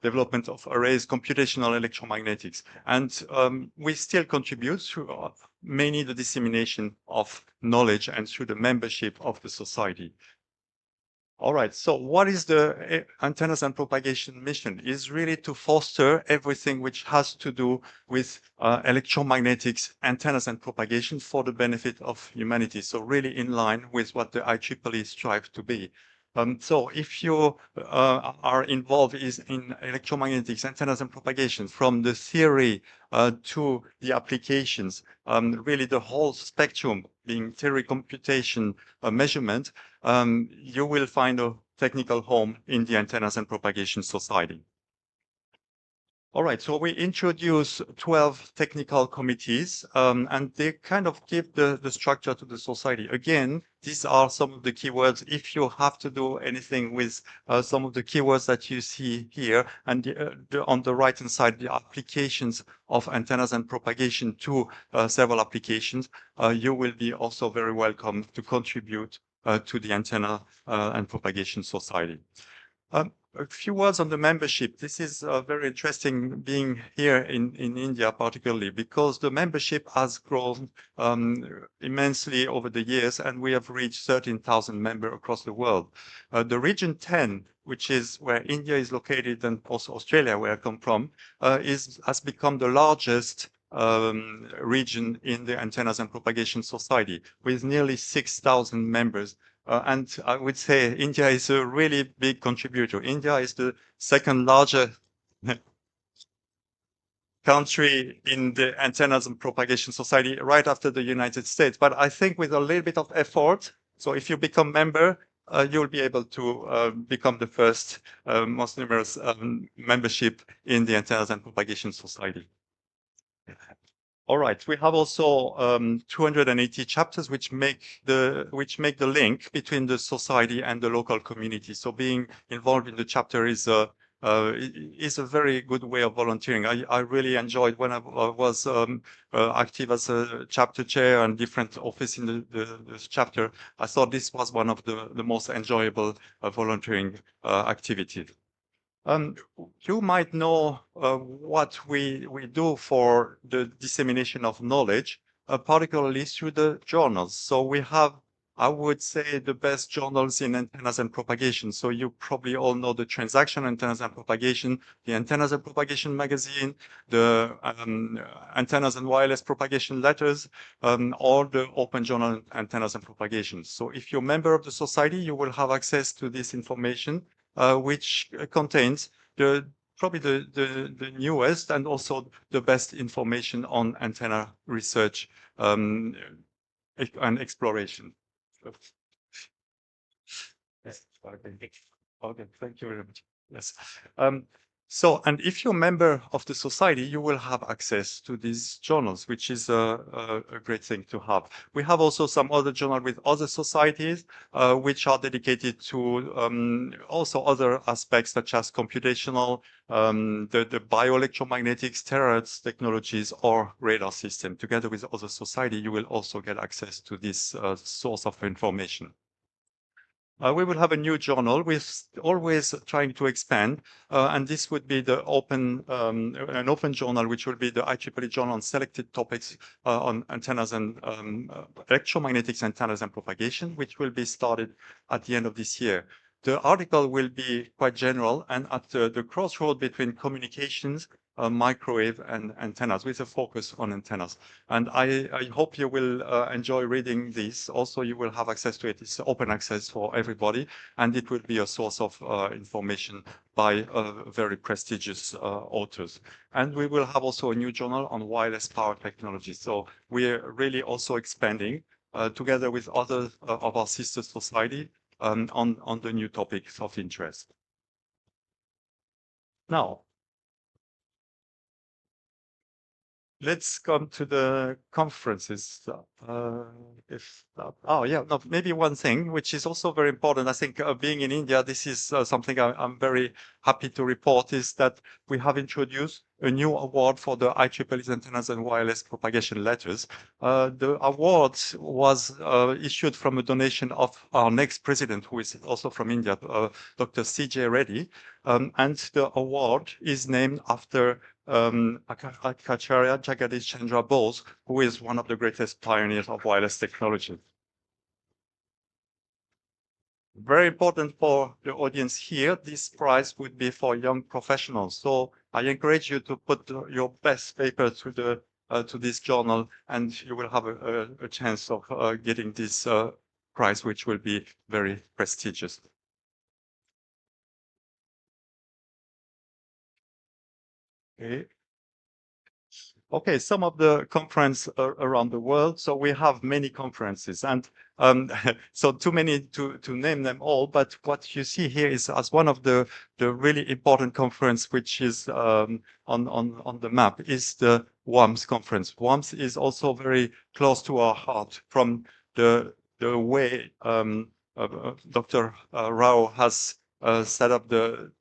development of arrays, computational electromagnetics. And we still contribute through mainly the dissemination of knowledge and through the membership of the society. All right, so what is the Antennas and Propagation mission? Is really to foster everything which has to do with electromagnetics, antennas and propagation for the benefit of humanity. So really in line with what the IEEE strives to be. So if you are involved in electromagnetics, antennas and propagation, from the theory to the applications, really the whole spectrum, being theory, computation, measurement, you will find a technical home in the Antennas and Propagation Society. All right, so we introduce 12 technical committees, and they kind of give the structure to the society. Again, these are some of the keywords. If you have to do anything with some of the keywords that you see here, and on the right-hand side, the applications of antennas and propagation to several applications, you will be also very welcome to contribute to the Antenna and Propagation Society. A few words on the membership. This is very interesting being here in India, particularly because the membership has grown immensely over the years, and we have reached 13,000 members across the world. The region 10, which is where India is located and also Australia, where I come from, has become the largest region in the Antennas and Propagation Society, with nearly 6,000 members. And I would say India is a really big contributor. India is the second largest country in the Antennas and Propagation Society, right after the United States. But I think with a little bit of effort, so if you become member, you'll be able to become the first most numerous membership in the Antennas and Propagation Society. All right, we have also 280 chapters which make the link between the society and the local community. So being involved in the chapter is a very good way of volunteering. I really enjoyed when I was active as a chapter chair and different office in the chapter. I thought this was one of the most enjoyable volunteering activities. You might know what we do for the dissemination of knowledge, particularly through the journals. So we have I would say the best journals in antennas and propagation. So you probably all know the Transaction Antennas and Propagation, the Antennas and Propagation magazine, the Antennas and Wireless Propagation letters, or the Open Journal Antennas and Propagation. So if you're a member of the society, you will have access to this information, which contains probably the newest and also the best information on antenna research and exploration. Yes. Okay, thank you very much. Yes. So, and if you're a member of the society, you will have access to these journals, which is a great thing to have. We have also some other journals with other societies, which are dedicated to also other aspects such as computational, the bioelectromagnetics, terahertz technologies, or radar system. Together with other society, you will also get access to this source of information. We will have a new journal with always trying to expand, and this would be the an open journal, which will be the IEEE journal on selected topics on antennas and electromagnetics antennas and propagation, which will be started at the end of this year. The article will be quite general and at the crossroad between communications, microwave and antennas, with a focus on antennas. And I hope you will enjoy reading this. Also, you will have access to it. It's open access for everybody, and it will be a source of information by very prestigious authors. And we will have also a new journal on wireless power technology. So we're really also expanding together with other of our sister society on the new topics of interest. Now, let's come to the conferences. Maybe one thing which is also very important. I think being in India, this is something I'm very happy to report, is that we have introduced a new award for the IEEE's antennas and wireless propagation letters. The award was issued from a donation of our next president, who is also from India, Dr. C.J. Reddy, and the award is named after Acharya Jagadish Chandra Bose, who is one of the greatest pioneers of wireless technology. Very important for the audience here, this prize would be for young professionals. So I encourage you to put your best paper to this journal, and you will have a chance of getting this prize, which will be very prestigious. Okay. Okay, some of the conference around the world. So we have many conferences, and so too many to name them all. But what you see here is as one of the really important conference, which is on the map, is the WAMS conference. WAMS is also very close to our heart from the way Dr. Rao has set up the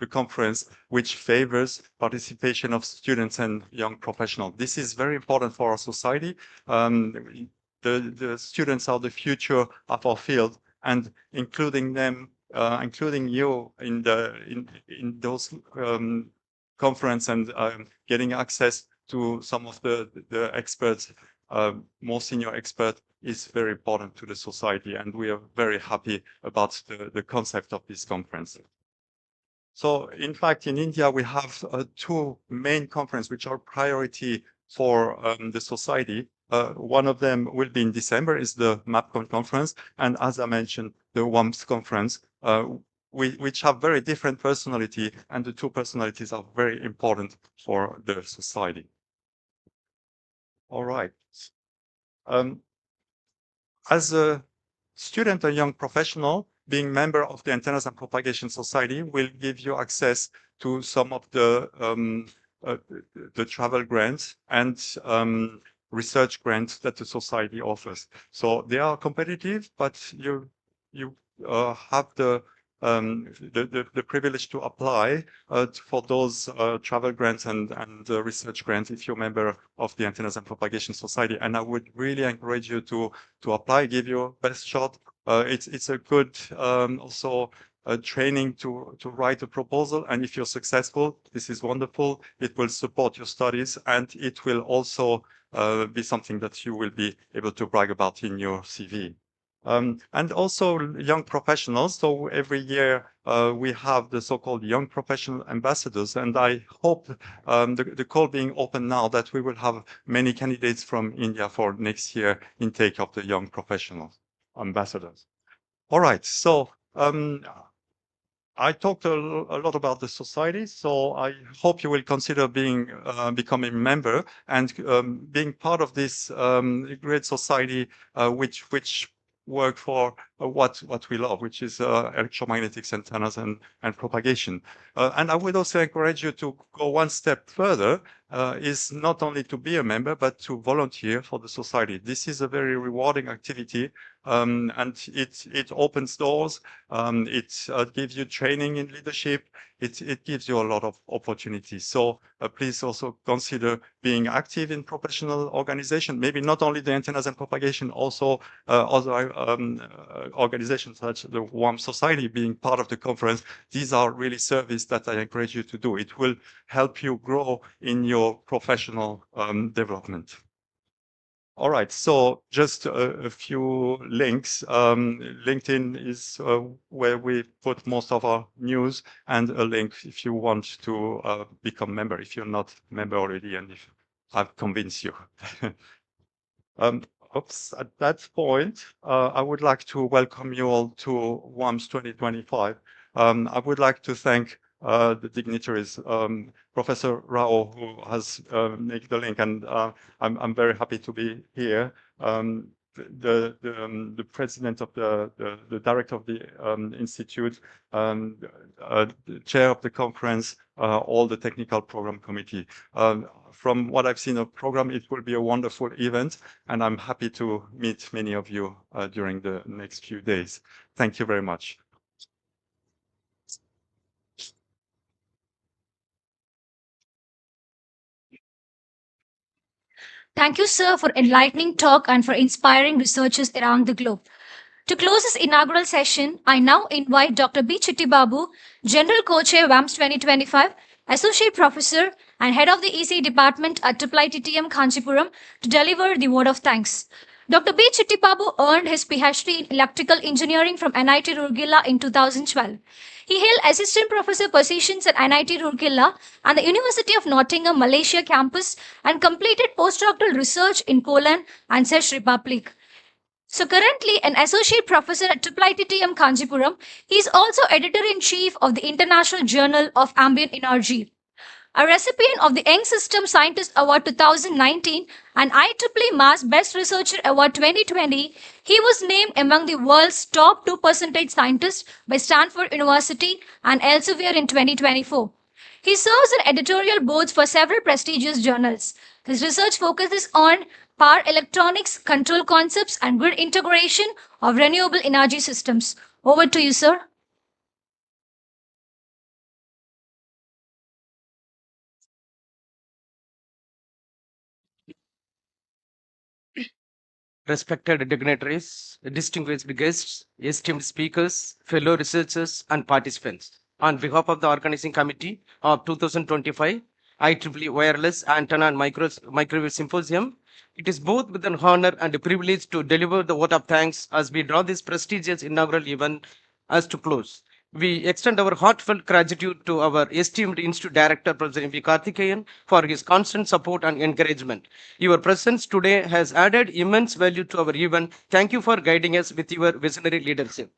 conference, which favors participation of students and young professionals. This is very important for our society. The students are the future of our field, and including them, including you in those conference and getting access to some of the experts, more senior experts, is very important to the society, and we are very happy about the concept of this conference. So, in fact, in India, we have two main conferences which are priority for the society. One of them will be in December, is the MAPCON conference, and as I mentioned, the WAMS conference, which have very different personality, and the two personalities are very important for the society. All right. As a student or young professional, being member of the Antennas and Propagation Society will give you access to some of the travel grants and research grants that the society offers. So they are competitive, but you have the privilege to apply for those travel grants and research grants if you're a member of the Antennas and Propagation Society. And I would really encourage you to apply, give your best shot. It's a good also training to write a proposal. And if you're successful, this is wonderful. It will support your studies, and it will also be something that you will be able to brag about in your CV. And also young professionals. So every year we have the so-called young professional ambassadors, and I hope the call being open now that we will have many candidates from India for next year intake of the young professional ambassadors. All right, so I talked a lot about the society, so I hope you will consider becoming a member and being part of this great society, which work for what we love, which is electromagnetics antennas and propagation. And I would also encourage you to go one step further, is not only to be a member, but to volunteer for the society. This is a very rewarding activity, and it opens doors. It gives you training in leadership. It gives you a lot of opportunities. So please also consider being active in professional organization. Maybe not only the antennas and propagation, also other organizations such as the WAMS Society being part of the conference. These are really services that I encourage you to do. It will help you grow in your professional development. All right, so just a few links. LinkedIn is where we put most of our news, and a link if you want to become member, if you're not member already, and if I've convinced you. At that point, I would like to welcome you all to WAMS 2025. I would like to thank the dignitaries, Professor Rao, who has made the link, and I'm very happy to be here. The president of the director of the institute, the chair of the conference, all the technical program committee. From what I've seen of program, it will be a wonderful event, and I'm happy to meet many of you during the next few days. Thank you very much. Thank you, sir, for enlightening talk and for inspiring researchers around the globe. To close this inaugural session, I now invite Dr. B. Chittibabu, General Co-Chair WAMS 2025, Associate Professor and Head of the EC Department at IIITM Kancheepuram, to deliver the word of thanks. Dr. B. Chittibabu earned his PhD in Electrical Engineering from NIT Rourkela in 2012. He held assistant professor positions at NIT Rourkela and the University of Nottingham, Malaysia campus, and completed postdoctoral research in Poland and Czech Republic. So currently an associate professor at IIITM Kancheepuram, he is also editor-in-chief of the International Journal of Ambient Energy. A recipient of the Young System Scientist Award 2019 and IEEE Mass Best Researcher Award 2020, he was named among the world's top 2% scientists by Stanford University and Elsevier in 2024. He serves on editorial boards for several prestigious journals. His research focuses on power electronics, control concepts, and grid integration of renewable energy systems. Over to you, sir. Respected dignitaries, distinguished guests, esteemed speakers, fellow researchers, and participants. On behalf of the organizing committee of 2025 IEEE Wireless Antenna and Microwave Symposium, it is both with an honor and a privilege to deliver the vote of thanks as we draw this prestigious inaugural event as to close. We extend our heartfelt gratitude to our esteemed Institute Director, Professor M. V. Karthikeyan, for his constant support and encouragement. Your presence today has added immense value to our event. Thank you for guiding us with your visionary leadership.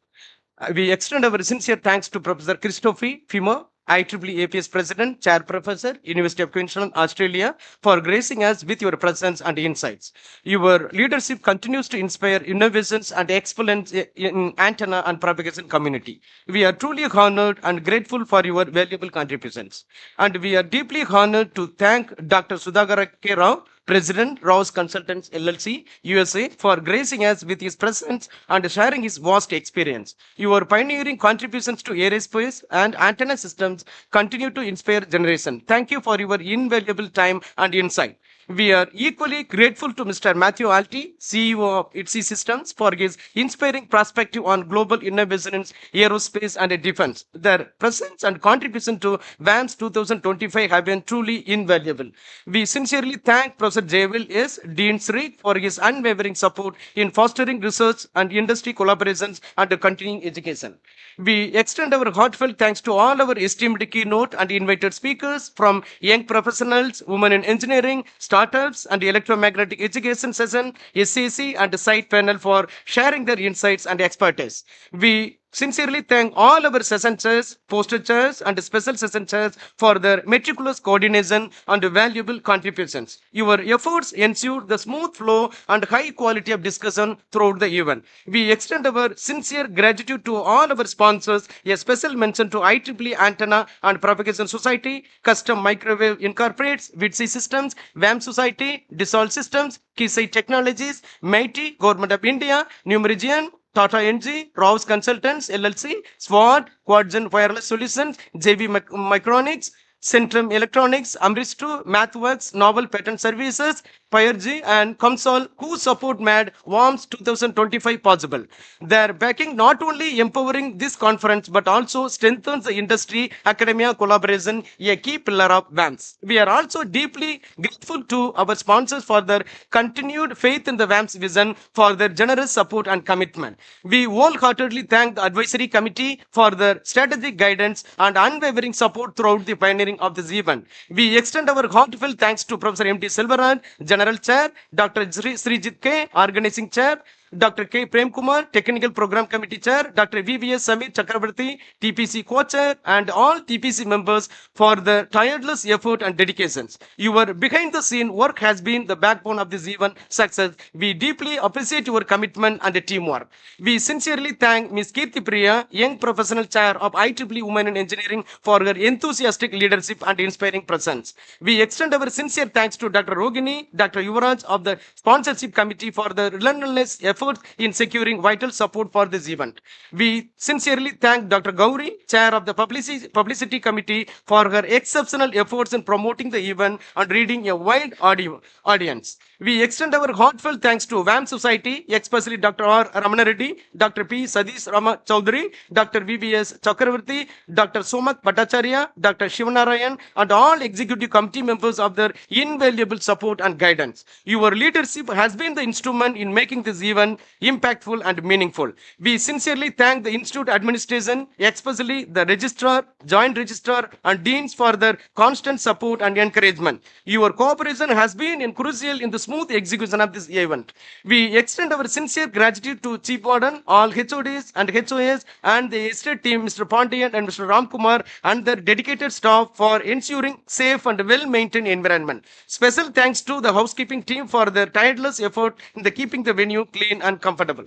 We extend our sincere thanks to Professor Christophe Fimo, IEEE APS President, Chair Professor, University of Queensland, Australia, for gracing us with your presence and insights. Your leadership continues to inspire innovations and excellence in antenna and propagation community. We are truly honored and grateful for your valuable contributions. And we are deeply honored to thank Dr. Sudhakar K. Rao, President, Rouse Consultants LLC, USA, for gracing us with his presence and sharing his vast experience. Your pioneering contributions to aerospace and antenna systems continue to inspire generation. Thank you for your invaluable time and insight. We are equally grateful to Mr. Matthew Alty, CEO of ITSI Systems, for his inspiring perspective on global innovation in aerospace and defense. Their presence and contribution to WAMS 2025 have been truly invaluable. We sincerely thank Professor Jayavil S. Dean Sri for his unwavering support in fostering research and industry collaborations and continuing education. We extend our heartfelt thanks to all our esteemed keynote and invited speakers from young professionals, women in engineering, startups, and electromagnetic education session, SAC, and site panel for sharing their insights and expertise. We sincerely thank all our session chairs, poster chairs, and special session chairs for their meticulous coordination and valuable contributions. Your efforts ensured the smooth flow and high quality of discussion throughout the event. We extend our sincere gratitude to all our sponsors, a special mention to IEEE Antenna and Propagation Society, Custom Microwave Incorporates, WITSI Systems, WAM Society, Dissolve Systems, Kisei Technologies, Mighty, Government of India, Numerigian, Tata NG, Rouse Consultants, LLC, SWAT, Quadgen Wireless Solutions, JB Micronics, Centrum Electronics, Amristu, MathWorks, Novel Patent Services, FireG, and Comsol, who support made WAMS 2025 possible. Their backing not only empowering this conference but also strengthens the industry academia collaboration, a key pillar of WAMS. We are also deeply grateful to our sponsors for their continued faith in the WAMS vision, for their generous support and commitment. We wholeheartedly thank the advisory committee for their strategic guidance and unwavering support throughout the pioneering of this event. We extend our heartfelt thanks to Professor M.D. Selvaraj, General Chair, Dr. Srijit K., Organizing Chair, Dr. K. Prem Kumar, Technical Program Committee Chair, Dr. VVS Samir Chakravarti, TPC Co-Chair, and all TPC members for their tireless effort and dedications. Your behind-the-scene work has been the backbone of this event success. We deeply appreciate your commitment and teamwork. We sincerely thank Ms. Kirti Priya, Young Professional Chair of IEEE Women in Engineering, for her enthusiastic leadership and inspiring presence. We extend our sincere thanks to Dr. Rogini, Dr. Yuvraj of the Sponsorship Committee for the relentless efforts in securing vital support for this event. We sincerely thank Dr. Gauri, Chair of the Publicity Committee, for her exceptional efforts in promoting the event and reading a wide audience. We extend our heartfelt thanks to WAM Society, especially Dr. R. Ramana Reddy, Dr. P. Sadish Rama Chaudhary, Dr. VVS Chakravarti, Dr. Somak Bhattacharya, Dr. Shivanarayan, and all executive committee members of their invaluable support and guidance. Your leadership has been the instrument in making this event impactful and meaningful. We sincerely thank the Institute administration, especially the Registrar, Joint Registrar, and Deans for their constant support and encouragement. Your cooperation has been crucial in the smooth execution of this event. We extend our sincere gratitude to Chief Warden, all HODs and HOAs, and the estate team, Mr. Pandian and Mr. Ramkumar, and their dedicated staff for ensuring safe and well-maintained environment. Special thanks to the housekeeping team for their tireless effort in keeping the venue clean and comfortable.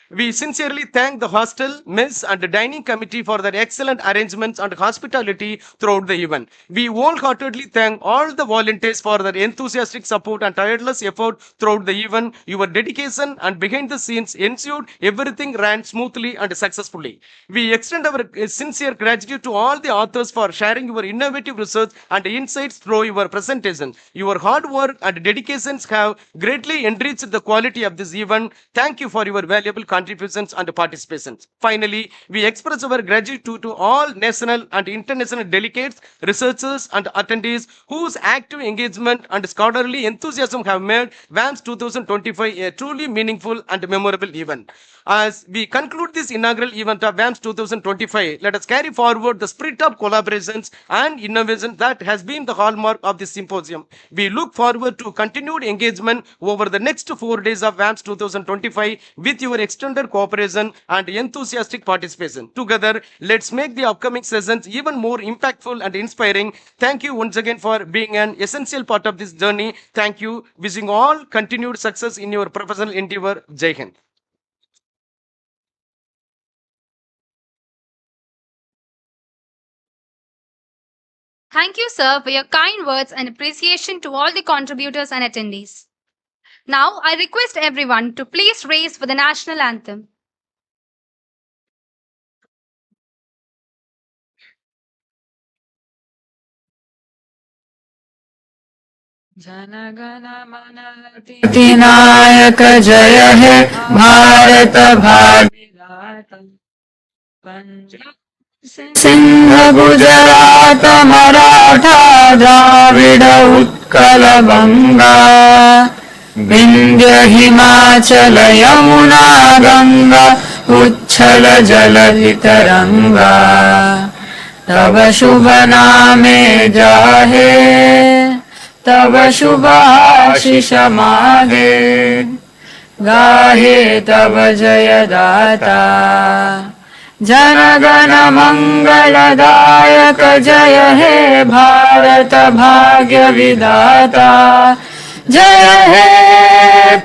We sincerely thank the hostel, mess, and the dining committee for their excellent arrangements and hospitality throughout the event. We wholeheartedly thank all the volunteers for their enthusiastic support and tireless effort throughout the event. Your dedication and behind the scenes ensured everything ran smoothly and successfully. We extend our sincere gratitude to all the authors for sharing your innovative research and insights through your presentation. Your hard work and dedications have greatly enriched the quality of this event. Thank you for your valuable contributions and participations. Finally, we express our gratitude to all national and international delegates, researchers, and attendees whose active engagement and scholarly enthusiasm have made WAMS 2025 a truly meaningful and memorable event. As we conclude this inaugural event of WAMS 2025, let us carry forward the spirit of collaborations and innovation that has been the hallmark of this symposium. We look forward to continued engagement over the next 4 days of WAMS 2025 with your extended cooperation and enthusiastic participation. Together, let's make the upcoming sessions even more impactful and inspiring. Thank you once again for being an essential part of this journey. Thank you. Wishing all continued success in your professional endeavor. Jai Hind. Thank you, sir, for your kind words and appreciation to all the contributors and attendees. Now, I request everyone to please raise for the national anthem. जनगण मन अधिनायक जय हे भारत भाग्य सिंह गुजरात मराठा द्राविड उत्कल बंगा विंध्य हिमाचल यमुना गंगा उच्छल जलधि तरंगा तब शुभ नामे जाहे तब शुभ आशीष मागे गाहे तब जय दाता जनगण मंगलदायक जय हे भारत भाग्य विधाता जय हे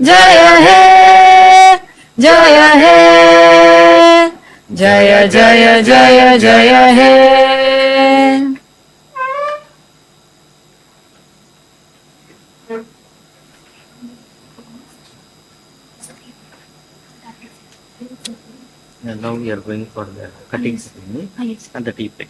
जय हे जय हे जय जय जय जय हे And now we are going for the cutting ceremony and the tea break.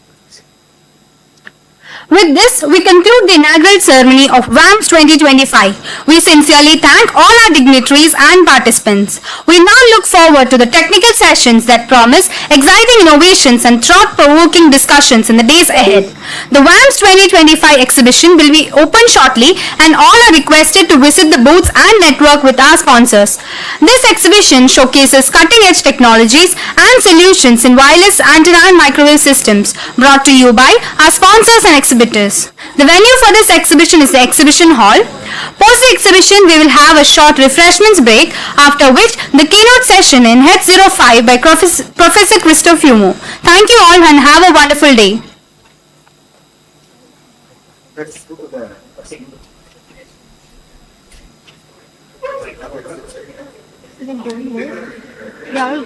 With this, we conclude the inaugural ceremony of WAMS 2025. We sincerely thank all our dignitaries and participants. We now look forward to the technical sessions that promise exciting innovations and thought-provoking discussions in the days ahead. The WAMS 2025 exhibition will be open shortly and all are requested to visit the booths and network with our sponsors. This exhibition showcases cutting-edge technologies and solutions in wireless antenna and microwave systems brought to you by our sponsors and exhibitors. The venue for this exhibition is the exhibition hall. Post the exhibition, we will have a short refreshments break, after which the keynote session in Head 05 by Professor Christoph Fumo. Thank you all and have a wonderful day. Yeah,